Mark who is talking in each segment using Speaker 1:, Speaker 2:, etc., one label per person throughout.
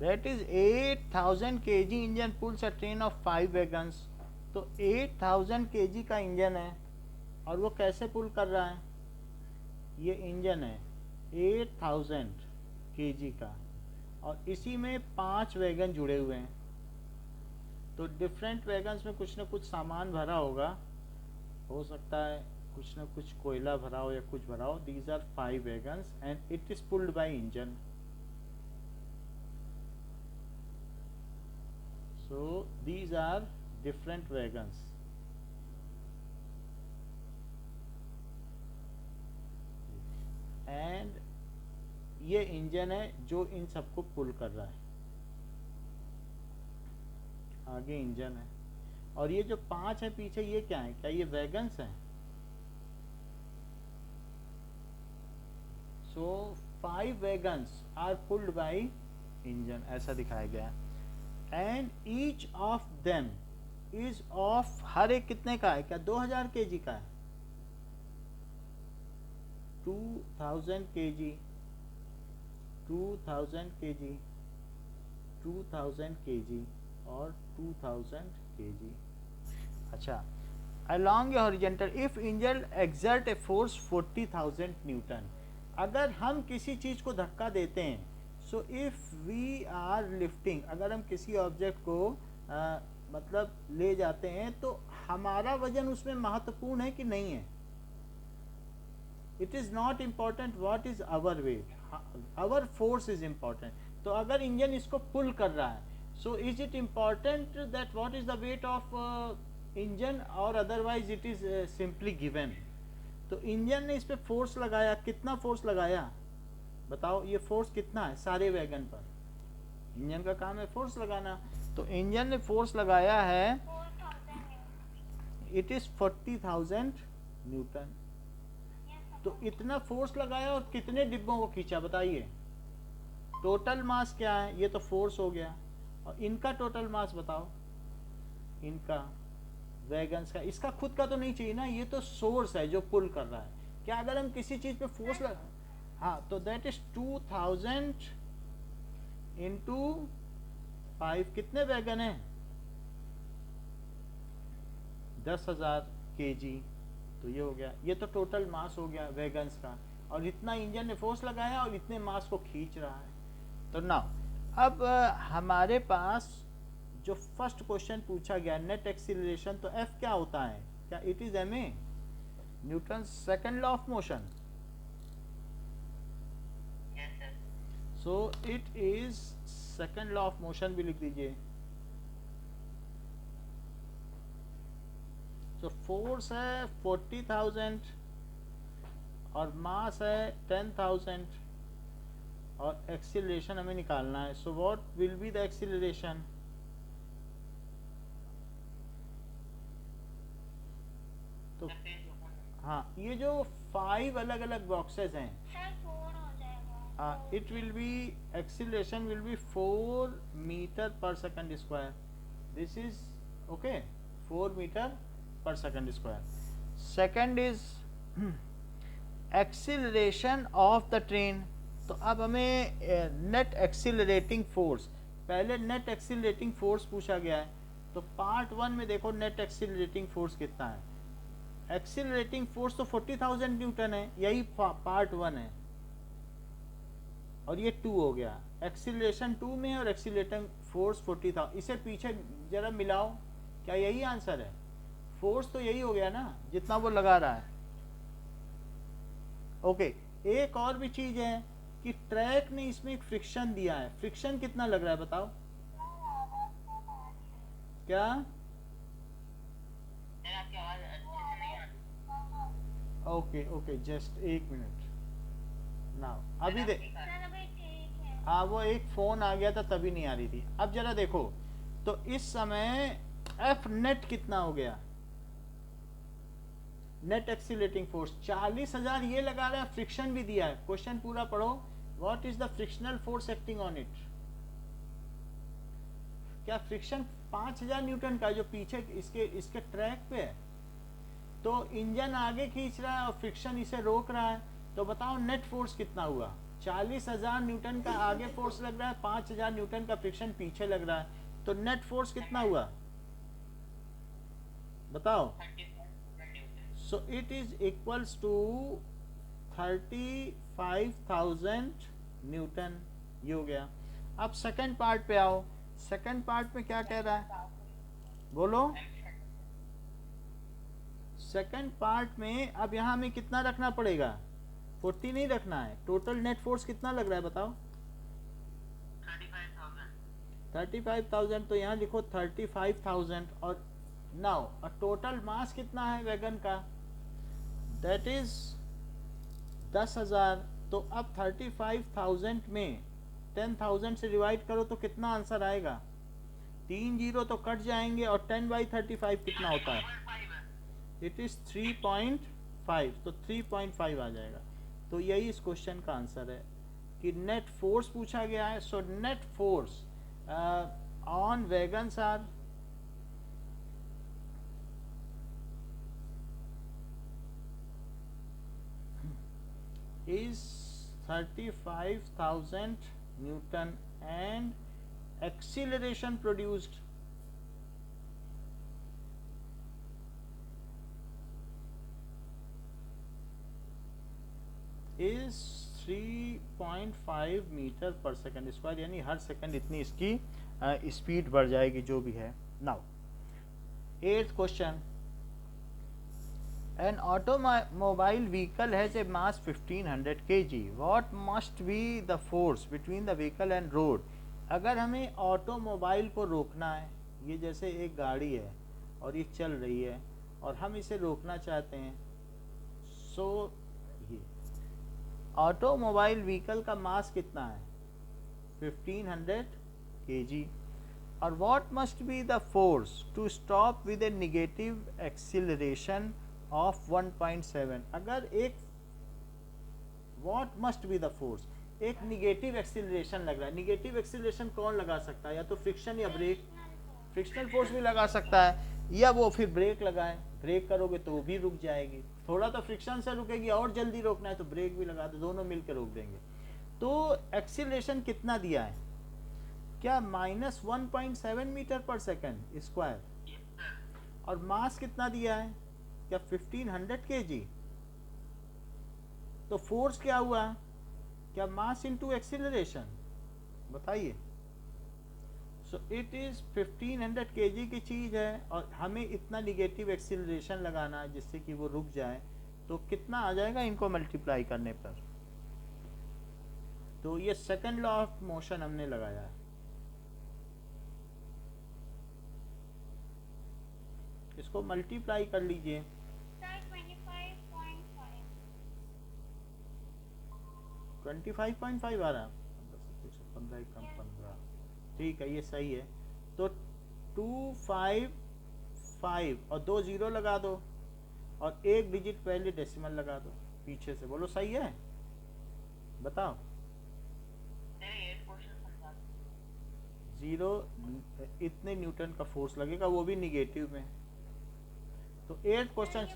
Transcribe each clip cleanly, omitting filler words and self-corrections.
Speaker 1: That is 8000 kg engine pools a train of 5 wagons. तो 8000 kg का engine है और वो कैसे पुल कर रहा है? ये इंजन है 8000 kg का और इसी में 5 वैगन जुड़े हुए हैं। तो डिफरेंट वैगन्स में कुछ ना कुछ सामान भरा होगा, हो सकता है कुछ ना कुछ कोयला भरा हो या कुछ भरा हो। These are 5 wagons and it is pulled by engine. So these are different wagons. And ये इंजन है जो इन सबको पुल कर रहा है। आगे इंजन है और ये जो 5 है पीछे, ये क्या है? क्या ये वैगन्स हैं? So 5 wagons are pulled by engine, ऐसा दिखाया गया है। And each of them is of, हर एक कितने का है? क्या 2000 kg का है? 2000 kg, 2000 kg, 2000 kg और 2000 kg। अच्छा, along a horizontal if engine exert a force 40,000 newton. अगर हम किसी चीज को धक्का देते हैं, so if we are lifting, अगर हम किसी ऑब्जेक्ट को मतलब ले जाते हैं तो हमारा वजन उसमें महत्वपूर्ण है कि नहीं है? It is not important what is our weight, our force is important. तो अगर इंजन इसको पुल कर रहा है, so is it important that what is the weight of engine और otherwise it is simply given. तो इंजन ने इस पे फोर्स लगाया, कितना फोर्स लगाया बताओ? ये फोर्स कितना है सारे वैगन पर? इंजन का काम है फोर्स लगाना, तो इंजन ने फोर्स लगाया है, इट इज 40,000 न्यूटन। तो इतना फोर्स लगाया और कितने डिब्बों को खींचा बताइए? टोटल मास क्या है? ये तो फोर्स हो गया, और इनका टोटल मास बताओ, इनका वैगन्स का। इसका खुद का तो नहीं चाहिए ना, ये तो सोर्स है जो पुल कर रहा है। क्या अगर हम किसी चीज पे फोर्स लगा, हाँ, तो दैट इज 2000 इंटू 5, कितने वैगन है? 10,000 kg। तो ये हो गया, ये तो टोटल मास हो गया वैगन्स का, और इतना इंजन ने फोर्स लगाया और इतने मास को खींच रहा है। तो नाउ अब हमारे पास जो फर्स्ट क्वेश्चन पूछा गया नेट एक्सीलरेशन, तो एफ क्या होता है? क्या it is M A, Newton second law of motion. So it is second law of motion भी लिख दीजिए। तो फोर्स है 40,000 और मास है 10,000 और एक्सीलरेशन हमें निकालना है। So what will be the acceleration? तो हाँ, ये जो 5 अलग अलग बॉक्सेस हैं, it will be, acceleration will be 4 meter per second square. This is okay, 4 meter per second square. Second is acceleration of the train. तो अब हमें net accelerating force, पहले net accelerating force पूछा गया है, तो पार्ट 1 में देखो net accelerating force कितना है। एक्सीलरेटिंग फोर्स तो 40,000 न्यूटन है, यही पार्ट 1 है, और ये 2 हो गया। एक्सीलरेशन 2 में और एक्सीलरेटिंग फोर्स 40,000, इसे पीछे जरा मिलाओ, क्या यही आंसर है? फोर्स तो यही हो गया ना जितना वो लगा रहा है। ओके, एक और भी चीज है कि ट्रैक ने इसमें एक फ्रिक्शन दिया है। फ्रिक्शन कितना लग रहा है बताओ? क्या? ओके ओके, जस्ट एक मिनट नाउ, अभी देख, हाँ वो एक फोन आ गया था तभी नहीं आ रही थी। अब जरा देखो, तो इस समय एफ नेट कितना हो गया? नेट एक्सीलरेटिंग फोर्स 40,000 ये लगा रहा है, फ्रिक्शन भी दिया है। क्वेश्चन पूरा पढ़ो, what is the frictional force acting on it? क्या फ्रिक्शन 5,000 न्यूटन का जो पीछे इसके ट्रैक पे है, तो इंजन आगे खींच रहा है और फ्रिक्शन इसे रोक रहा है, तो बताओ नेट फोर्स कितना हुआ? 40,000 न्यूटन का आगे फोर्स लग रहा है, 5,000 न्यूटन का फ्रिक्शन पीछे लग रहा है, तो नेट फोर्स कितना हुआ बताओ? So it is equals to 35,000 newton. ये हो गया। अब सेकंड पार्ट पे आओ। सेकंड पार्ट में क्या कह रहा है बोलो? सेकंड पार्ट में अब यहाँ हमें कितना रखना पड़ेगा? 40 नहीं रखना है। टोटल नेट फोर्स कितना लग रहा है बताओ? 35,000। तो यहाँ लिखो 35,000 और नाउ टोटल मास कितना है वैगन का? That is 10,000। तो अब 35,000 में 10,000 से डिवाइड करो तो कितना आंसर आएगा? 3 जीरो तो कट जाएंगे और 10/35 कितना होता है? It is 3.5। तो 3.5 आ जाएगा। तो यही इस क्वेश्चन का आंसर है कि नेट फोर्स पूछा गया है। So net force on wagons are is 35,000 Newton and acceleration produced is 3.5 metre per second square, यानी हर सेकंड इतनी इसकी स्पीड बढ़ जाएगी जो भी है। Now 8th question, An automobile vehicle has a mass 1500 kg. What must be the force between the vehicle and road? अगर हमें ऑटोमोबाइल को रोकना है, ये जैसे एक गाड़ी है और ये चल रही है और हम इसे रोकना चाहते हैं, सो ये ऑटोमोबाइल व्हीकल का मास कितना है? 1500 kg। और what must be the force to stop with a negative acceleration of 1.7? अगर एक what must be the force, एक निगेटिव एक्सीलरेशन लग रहा है। निगेटिव एक्सीलरेशन कौन लगा सकता है? या तो फ्रिक्शन या ब्रेक। फ्रिक्शनल फोर्स भी लगा सकता है, या वो फिर ब्रेक लगाए। ब्रेक करोगे तो वो भी रुक जाएगी। थोड़ा तो फ्रिक्शन से रुकेगी और जल्दी रोकना है तो ब्रेक भी लगा दो, दोनों मिलकर रोक देंगे। तो एक्सीलरेशन कितना दिया है? क्या -1.7 मीटर पर सेकंड स्क्वायर। और मास कितना दिया है? क्या 1500 kg। तो फोर्स क्या हुआ? क्या मास इनटू एक्सीलरेशन? बताइए। सो इट इज 1500 kg की चीज है और हमें इतना निगेटिव एक्सीलरेशन लगाना है जिससे कि वो रुक जाए। तो कितना आ जाएगा इनको मल्टीप्लाई करने पर? तो ये सेकंड लॉ ऑफ मोशन हमने लगाया है। इसको मल्टीप्लाई कर लीजिए। 25.5 आ रहा है। 15 कम 15, ठीक है, ये सही है। तो 255 और 2 जीरो लगा दो और एक डिजिट पहले डेसिमल लगा दो पीछे से। बोलो सही है? बताओ। 0 इतने न्यूटन का फोर्स लगेगा, वो भी निगेटिव में। तो 8th क्वेश्चन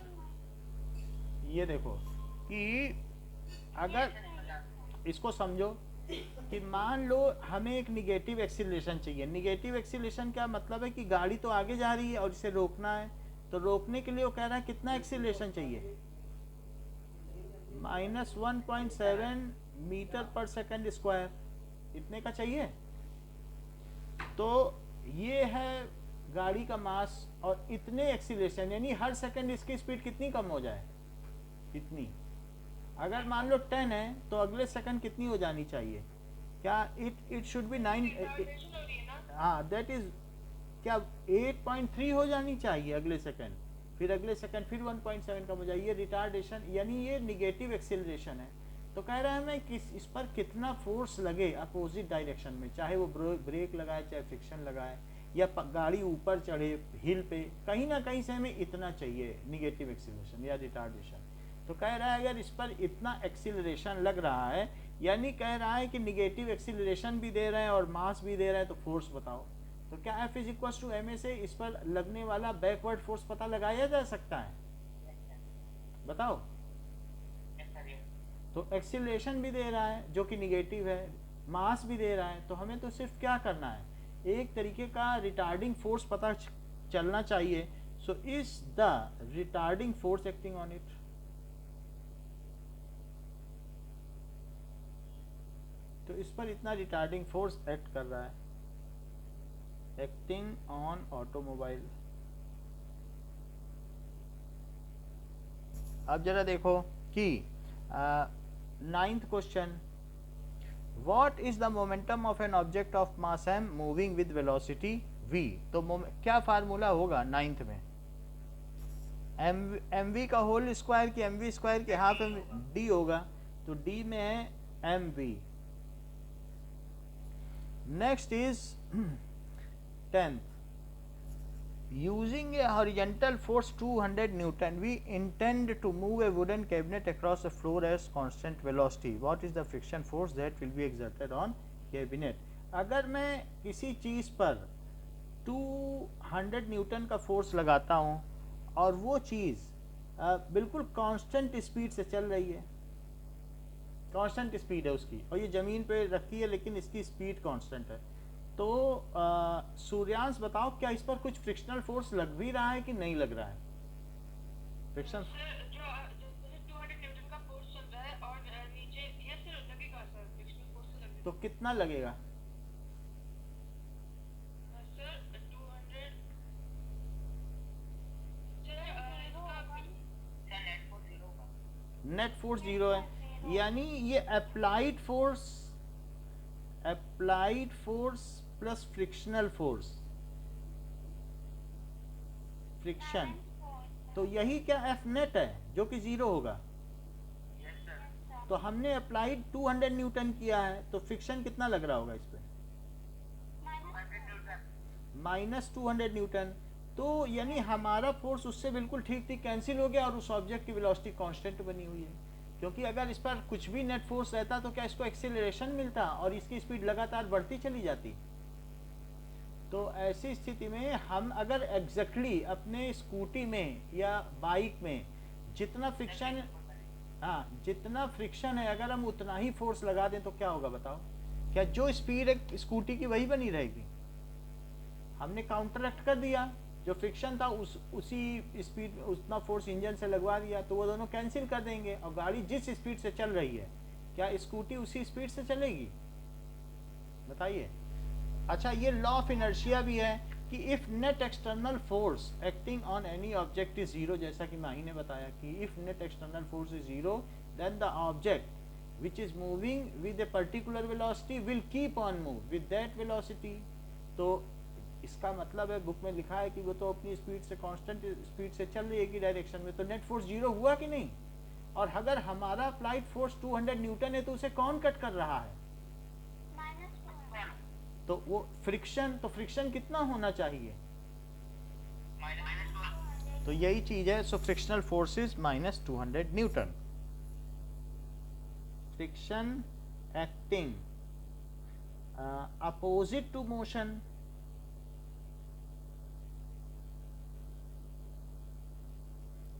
Speaker 1: ये देखो कि अगर इसको समझो कि मान लो हमें एक निगेटिव एक्सीलरेशन चाहिए। निगेटिव एक्सीलरेशन क्या मतलब है? कि गाड़ी तो आगे जा रही है और इसे रोकना है। तो रोकने के लिए वो कह रहा है कितना एक्सीलरेशन चाहिए? -1.7 मीटर पर सेकंड स्क्वायर, इतने का चाहिए। तो ये है गाड़ी का मास और इतने एक्सीलरेशन, यानी हर सेकंड इसकी स्पीड कितनी कम हो जाए? इतनी। अगर मान लो 10 है तो अगले सेकंड कितनी हो जानी चाहिए? क्या इट शुड बी 9। हाँ, दैट इज क्या 8.3 हो जानी चाहिए अगले सेकंड। फिर अगले सेकंड फिर 1.7 कम हो जाए। ये रिटार्डेशन यानी ये निगेटिव एक्सीलरेशन है। तो कह रहा है हमें किस इस पर कितना फोर्स लगे अपोजिट डायरेक्शन में, चाहे वो ब्रेक लगाए चाहे फ्रिक्शन लगाए या गाड़ी ऊपर चढ़े हिल पे, कहीं ना कहीं से हमें इतना चाहिए निगेटिव एक्सीलरेशन या रिटार्डेशन। तो कह रहा है अगर इस पर इतना एक्सीलरेशन लग रहा है, यानी कह रहा है कि निगेटिव एक्सीलरेशन भी दे रहे हैं और मास भी दे रहे हैं, तो फोर्स बताओ। तो क्या F is equal to ma से इस पर लगने वाला बैकवर्ड फोर्स पता लगाया जा सकता है? बताओ। तो एक्सीलरेशन भी दे रहा है जो कि निगेटिव है, मास भी दे रहा है, तो हमें तो सिर्फ क्या करना है, एक तरीके का रिटार्डिंग फोर्स पता चलना चाहिए. So is the retarding force acting on it. तो इस पर इतना रिटार्डिंग फोर्स एक्ट कर रहा है, एक्टिंग ऑन ऑटोमोबाइल. अब जरा देखो कि 9th question, What is the momentum of an object of mass m moving with velocity v? तो क्या फार्मूला होगा 9th में, एम वी का होल स्क्वायर की एम वी स्क्वायर के हाफ एम डी होगा, तो डी में है M V. Next is 10th, using a horizontal force 200 Newton, we intend to move a wooden cabinet across the floor as constant velocity. What is the friction force that will be exerted on cabinet? अगर मैं किसी चीज़ पर 200 Newton का force लगाता हूँ और वो चीज़ बिल्कुल कांस्टेंट स्पीड से चल रही है, कांस्टेंट स्पीड है उसकी, और ये ज़मीन पे रखी है लेकिन इसकी स्पीड कांस्टेंट है, तो सूर्यांश बताओ क्या इस पर कुछ फ्रिक्शनल फोर्स लग भी रहा है कि नहीं लग रहा है? फ्रिक्शन तो कितना लगेगा? नेट फोर्स 0 है, यानी ये applied force plus frictional force, friction, तो यही क्या एफ नेट है जो कि 0 होगा. तो हमने अप्लाइड 200 न्यूटन किया है, तो फ्रिक्शन कितना लग रहा होगा इस पे? -200 न्यूटन. तो यानी हमारा फोर्स उससे बिल्कुल ठीक ठीक कैंसिल हो गया और उस ऑब्जेक्ट की वेलोसिटी कांस्टेंट बनी हुई है, क्योंकि अगर इस पर कुछ भी नेट फोर्स रहता तो क्या इसको एक्सीलरेशन मिलता और इसकी स्पीड लगातार बढ़ती चली जाती. तो ऐसी स्थिति में हम अगर एग्जैक्टली अपने स्कूटी में या बाइक में जितना फ्रिक्शन, हाँ जितना फ्रिक्शन है, अगर हम उतना ही फोर्स लगा दें तो क्या होगा बताओ? क्या जो स्पीड है स्कूटी की वही बनी रहेगी? हमने काउंटरएक्ट कर दिया, जो फ्रिक्शन था उसी स्पीड उतना फोर्स इंजन से लगवा दिया, तो वो दोनों कैंसिल कर देंगे और गाड़ी जिस स्पीड से चल रही है क्या स्कूटी उसी स्पीड से चलेगी? बताइए. अच्छा, ये लॉ ऑफ इनर्शिया भी है कि if net external force acting on any object is 0, जैसा कि माही ने बताया कि if net external force is 0 then the object which is moving with a particular velocity will keep on move with that velocity. तो इसका मतलब है, book में लिखा है कि वो तो अपनी स्पीड से कांस्टेंट स्पीड से चल रही है की डायरेक्शन में, तो नेट फोर्स 0 हुआ कि नहीं? और अगर हमारा अप्लाइड फोर्स 200 न्यूटन है तो उसे कौन कट कर रहा है? तो वो फ्रिक्शन, तो फ्रिक्शन कितना होना चाहिए? तो यही चीज है. So frictional force is -200 newton. Friction acting opposite to motion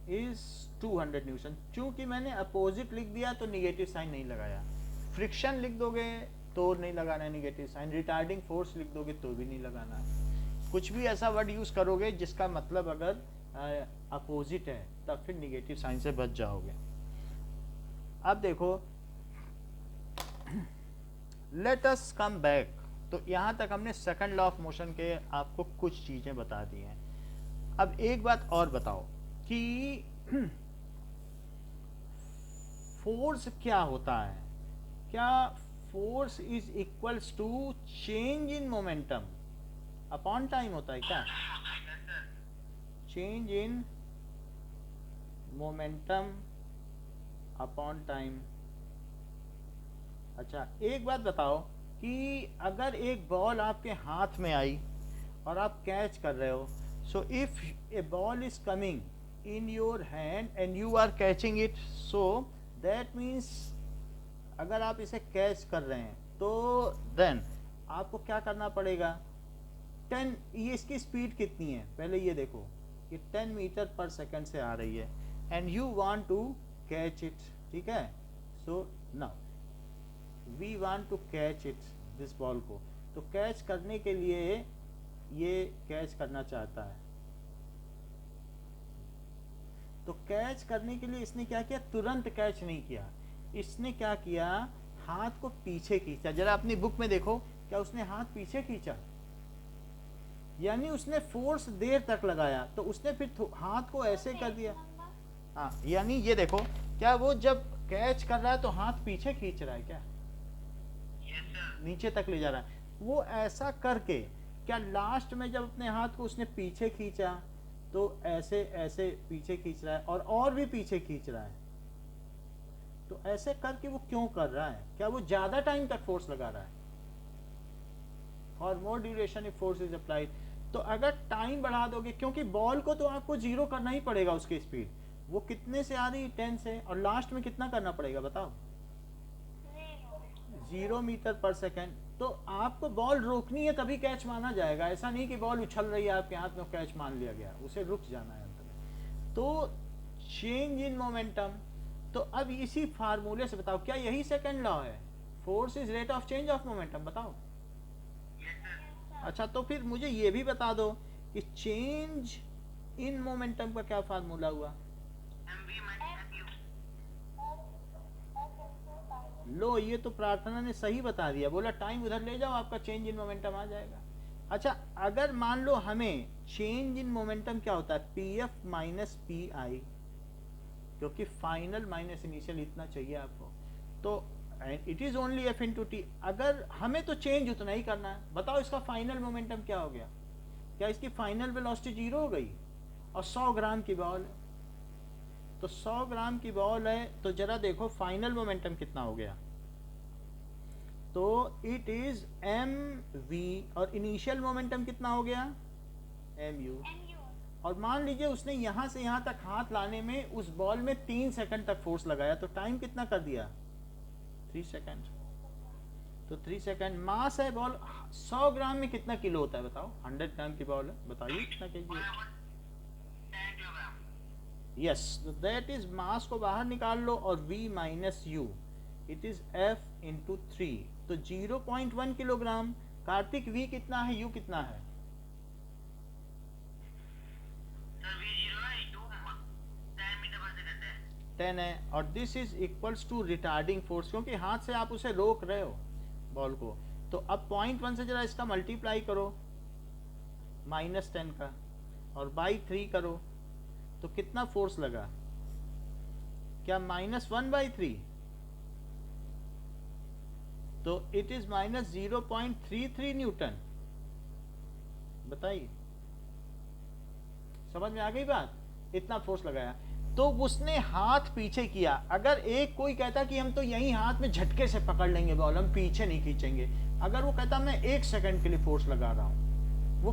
Speaker 1: is 200 newton. चूंकि मैंने अपोजिट लिख दिया तो निगेटिव साइन नहीं लगाया. फ्रिक्शन लिख दोगे तो नहीं लगाना है निगेटिव साइन, रिटार्डिंग फोर्स लिख दोगे तो भी नहीं लगाना है. कुछ भी ऐसा वर्ड यूज करोगे जिसका मतलब अगर अपोजिट है तब फिर निगेटिव साइन से बच जाओगे. अब देखो, लेट अस कम बैक. तो यहाँ तक हमने सेकंड लॉ ऑफ मोशन के आपको कुछ चीजें बता दी हैं. अब एक बात और बताओ कि फोर्स क्या होता है? क्या force is equals to change in momentum upon time होता है क्या? Change in momentum upon time. अच्छा, एक बात बताओ कि अगर एक बॉल आपके हाथ में आई और आप कैच कर रहे हो, so if A ball is coming in your hand and you are catching it, so that means अगर आप इसे कैच कर रहे हैं तो then आपको क्या करना पड़ेगा? 10, ये इसकी स्पीड कितनी है पहले ये देखो, ये 10 मीटर पर सेकंड से आ रही है and you want to catch it, ठीक है? So now we want to catch it, this ball को, तो कैच करने के लिए ये कैच करना चाहता है, तो कैच करने के लिए इसने क्या किया, तुरंत कैच नहीं किया, इसने क्या किया, हाथ को पीछे खींचा। जरा अपनी बुक में देखो, क्या उसने हाथ पीछे खींचा, यानी उसने फोर्स देर तक लगाया, तो उसने फिर हाथ को ऐसे कर दिया। हाँ, यानी ये देखो, क्या वो जब कैच कर रहा है तो हाथ पीछे खींच रहा है क्या, नीचे तक ले जा रहा है, वो ऐसा करके क्या लास्ट में जब अपने हाथ को उसने पीछे खींचा तो ऐसे ऐसे पीछे खींच रहा है और भी पीछे खींच रहा है, तो ऐसे करके वो क्यों कर रहा है, क्या वो ज्यादा टाइम तक फोर्स लगा रहा है, for more duration if force is applied. तो अगर टाइम बढ़ा दोगे, क्योंकि बॉल को तो आपको जीरो करना ही पड़ेगा, उसकी स्पीड वो कितने से आ रही, 10 से, और लास्ट में कितना करना पड़ेगा बताओ, 0 मीटर पर सेकेंड। तो आपको बॉल रोकनी है तभी कैच माना जाएगा, ऐसा नहीं कि बॉल उछल रही है आपके हाथ में कैच मान लिया गया, उसे रुक जाना है अंत में। तो चेंज इन मोमेंटम, तो अब इसी फार्मूले से बताओ, क्या यही सेकंड लॉ है, force is rate of change of momentum, बताओ। अच्छा, तो फिर मुझे ये भी बता दो कि चेंज इन मोमेंटम का क्या फार्मूला हुआ, लो ये तो प्रार्थना ने सही बता दिया, बोला टाइम उधर ले जाओ आपका चेंज इन मोमेंटम आ जाएगा। अच्छा, अगर मान लो हमें चेंज इन मोमेंटम क्या होता है, पी एफ माइनस पी आई, क्योंकि फाइनल माइनस इनिशियल इतना चाहिए आपको, तो it is only F into T. अगर हमें तो चेंज उतना ही करना है, बताओ इसका फाइनल मोमेंटम क्या हो गया, क्या इसकी फाइनल वेलोसिटी 0 हो गई, और 100 ग्राम की बॉल है, तो 100 ग्राम की बॉल है, तो जरा देखो फाइनल मोमेंटम कितना हो गया, तो इट इज एम वी, और इनिशियल मोमेंटम कितना हो गया, एम यू। और मान लीजिए उसने यहां से यहां तक हाथ लाने में उस बॉल में 3 सेकंड तक फोर्स लगाया, तो टाइम कितना कर दिया, 3 सेकंड। तो 3 सेकंड, मास है बॉल, 100 ग्राम में कितना किलो होता है बताओ, 100 ग्राम की बॉल है, बताइए कितना केजी है, यस, तो दैट इज मास को बाहर निकाल लो, और v minus you, it is f into 3, तो 0.1 किलोग्राम। कार्तिक v कितना है, u कितना है, टेन है, और this is equals to retarding force, क्योंकि हाथ से आप उसे रोक रहे हो बॉल को, तो अब 0.1 से जरा इसका मल्टीप्लाई करो -10 का, और बाई 3 करो, तो कितना फोर्स लगा, क्या -1/3, तो इट इज -0.33 न्यूटन। बताइए, समझ में आ गई बात, इतना फोर्स लगाया, तो उसने हाथ पीछे किया। अगर एक कोई कहता कि हम तो यही हाथ में झटके से पकड़ लेंगे बॉल, हम पीछे नहीं खींचेंगे, अगर वो कहता मैं 1 सेकंड के लिए फोर्स लगा रहा हूं, वो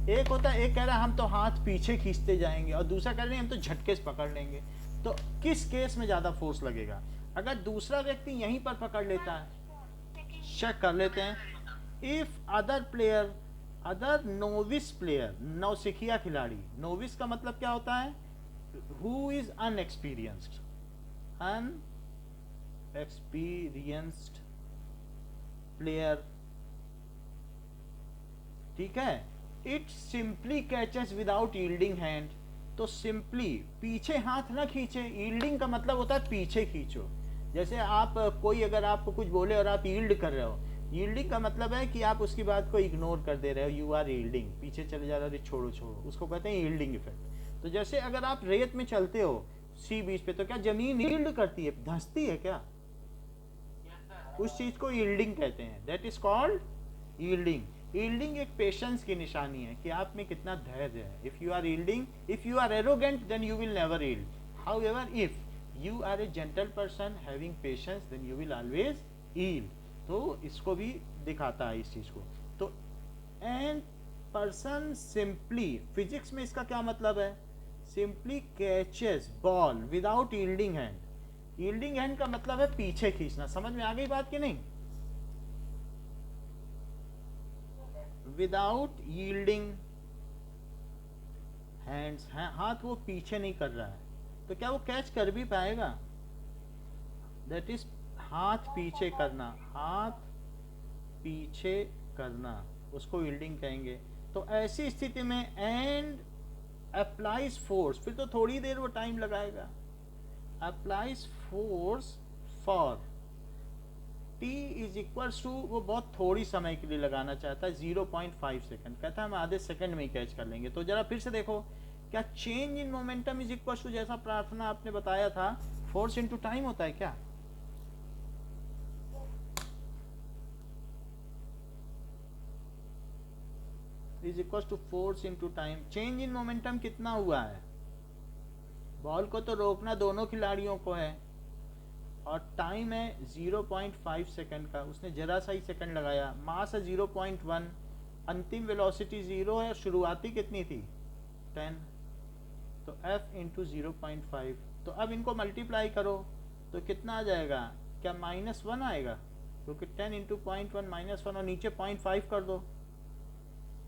Speaker 1: एक होता है, एक कह रहा है हम तो हाथ पीछे खींचते जाएंगे, और दूसरा कह रहे हैं हम तो झटके से पकड़ लेंगे, तो किस केस में ज्यादा फोर्स लगेगा। अगर दूसरा व्यक्ति यहीं पर पकड़ लेता है, चेक कर लेते हैं, if other player, other novice player, नौसिखिया खिलाड़ी, नोविस का मतलब क्या होता है, who is unexperienced, unexperienced player, ठीक है, it simply catches without yielding hand, तो सिंपली पीछे हाथ ना खींचे, यील्डिंग का मतलब होता है पीछे खींचो, जैसे आप कोई अगर आपको कुछ बोले और आप यील्ड कर रहे हो, यील्डिंग का मतलब है कि आप उसकी बात को इग्नोर कर दे रहे हो, यू आर यील्डिंग, पीछे चले जा रहे हो, छोड़ो छोड़ो, उसको कहते हैं यील्डिंग इफेक्ट। तो जैसे अगर आप रेत में चलते हो सी बीच पे, तो क्या जमीन यील्ड करती है, धंसती है क्या, उस चीज को यील्डिंग कहते हैं, that is called yielding. Yielding एक पेशेंस की निशानी है कि आप में कितना धैर्य है। If you are yielding, if you are arrogant then you will never yield, however if you are a gentle person having patience then you will always yield. तो इसको भी दिखाता है इस चीज को। तो एंड पर्सन सिंपली, फिजिक्स में इसका क्या मतलब है, simply catches ball without yielding hand. Yielding hand का मतलब है पीछे खींचना, समझ में आ गई बात कि नहीं, विदाउट यील्डिंग हैंड्स, हाथ वो पीछे नहीं कर रहा है, तो क्या वो कैच कर भी पाएगा, दैट इज हाथ पीछे करना, हाथ पीछे करना, उसको यील्डिंग कहेंगे। तो ऐसी स्थिति में एंड अप्लाइज फोर्स, फिर तो थोड़ी देर वो टाइम लगाएगा, applies force for T is equals to, वो बहुत थोड़ी समय के लिए लगाना चाहता है 0.5 सेकंड, कहता है हम आधे सेकंड में ही कैच कर लेंगे। तो जरा फिर से देखो, क्या change in momentum is equals to, जैसा प्रार्थना आपने बताया था, फोर्स इनटू टाइम होता है क्या? Is equals to force into time. Change in momentum कितना हुआ है? बॉल को तो रोकना दोनों खिलाड़ियों को है, और टाइम है 0.5 सेकंड का, उसने जरा सा ही सेकंड लगाया। मास है 0.1, अंतिम वेलोसिटी 0 है, शुरुआती कितनी थी 10, तो F इंटू 0.5। तो अब इनको मल्टीप्लाई करो तो कितना आ जाएगा? क्या -1 आएगा? क्योंकि 10 इंटू 0.1 -1, और नीचे 0.5 कर दो,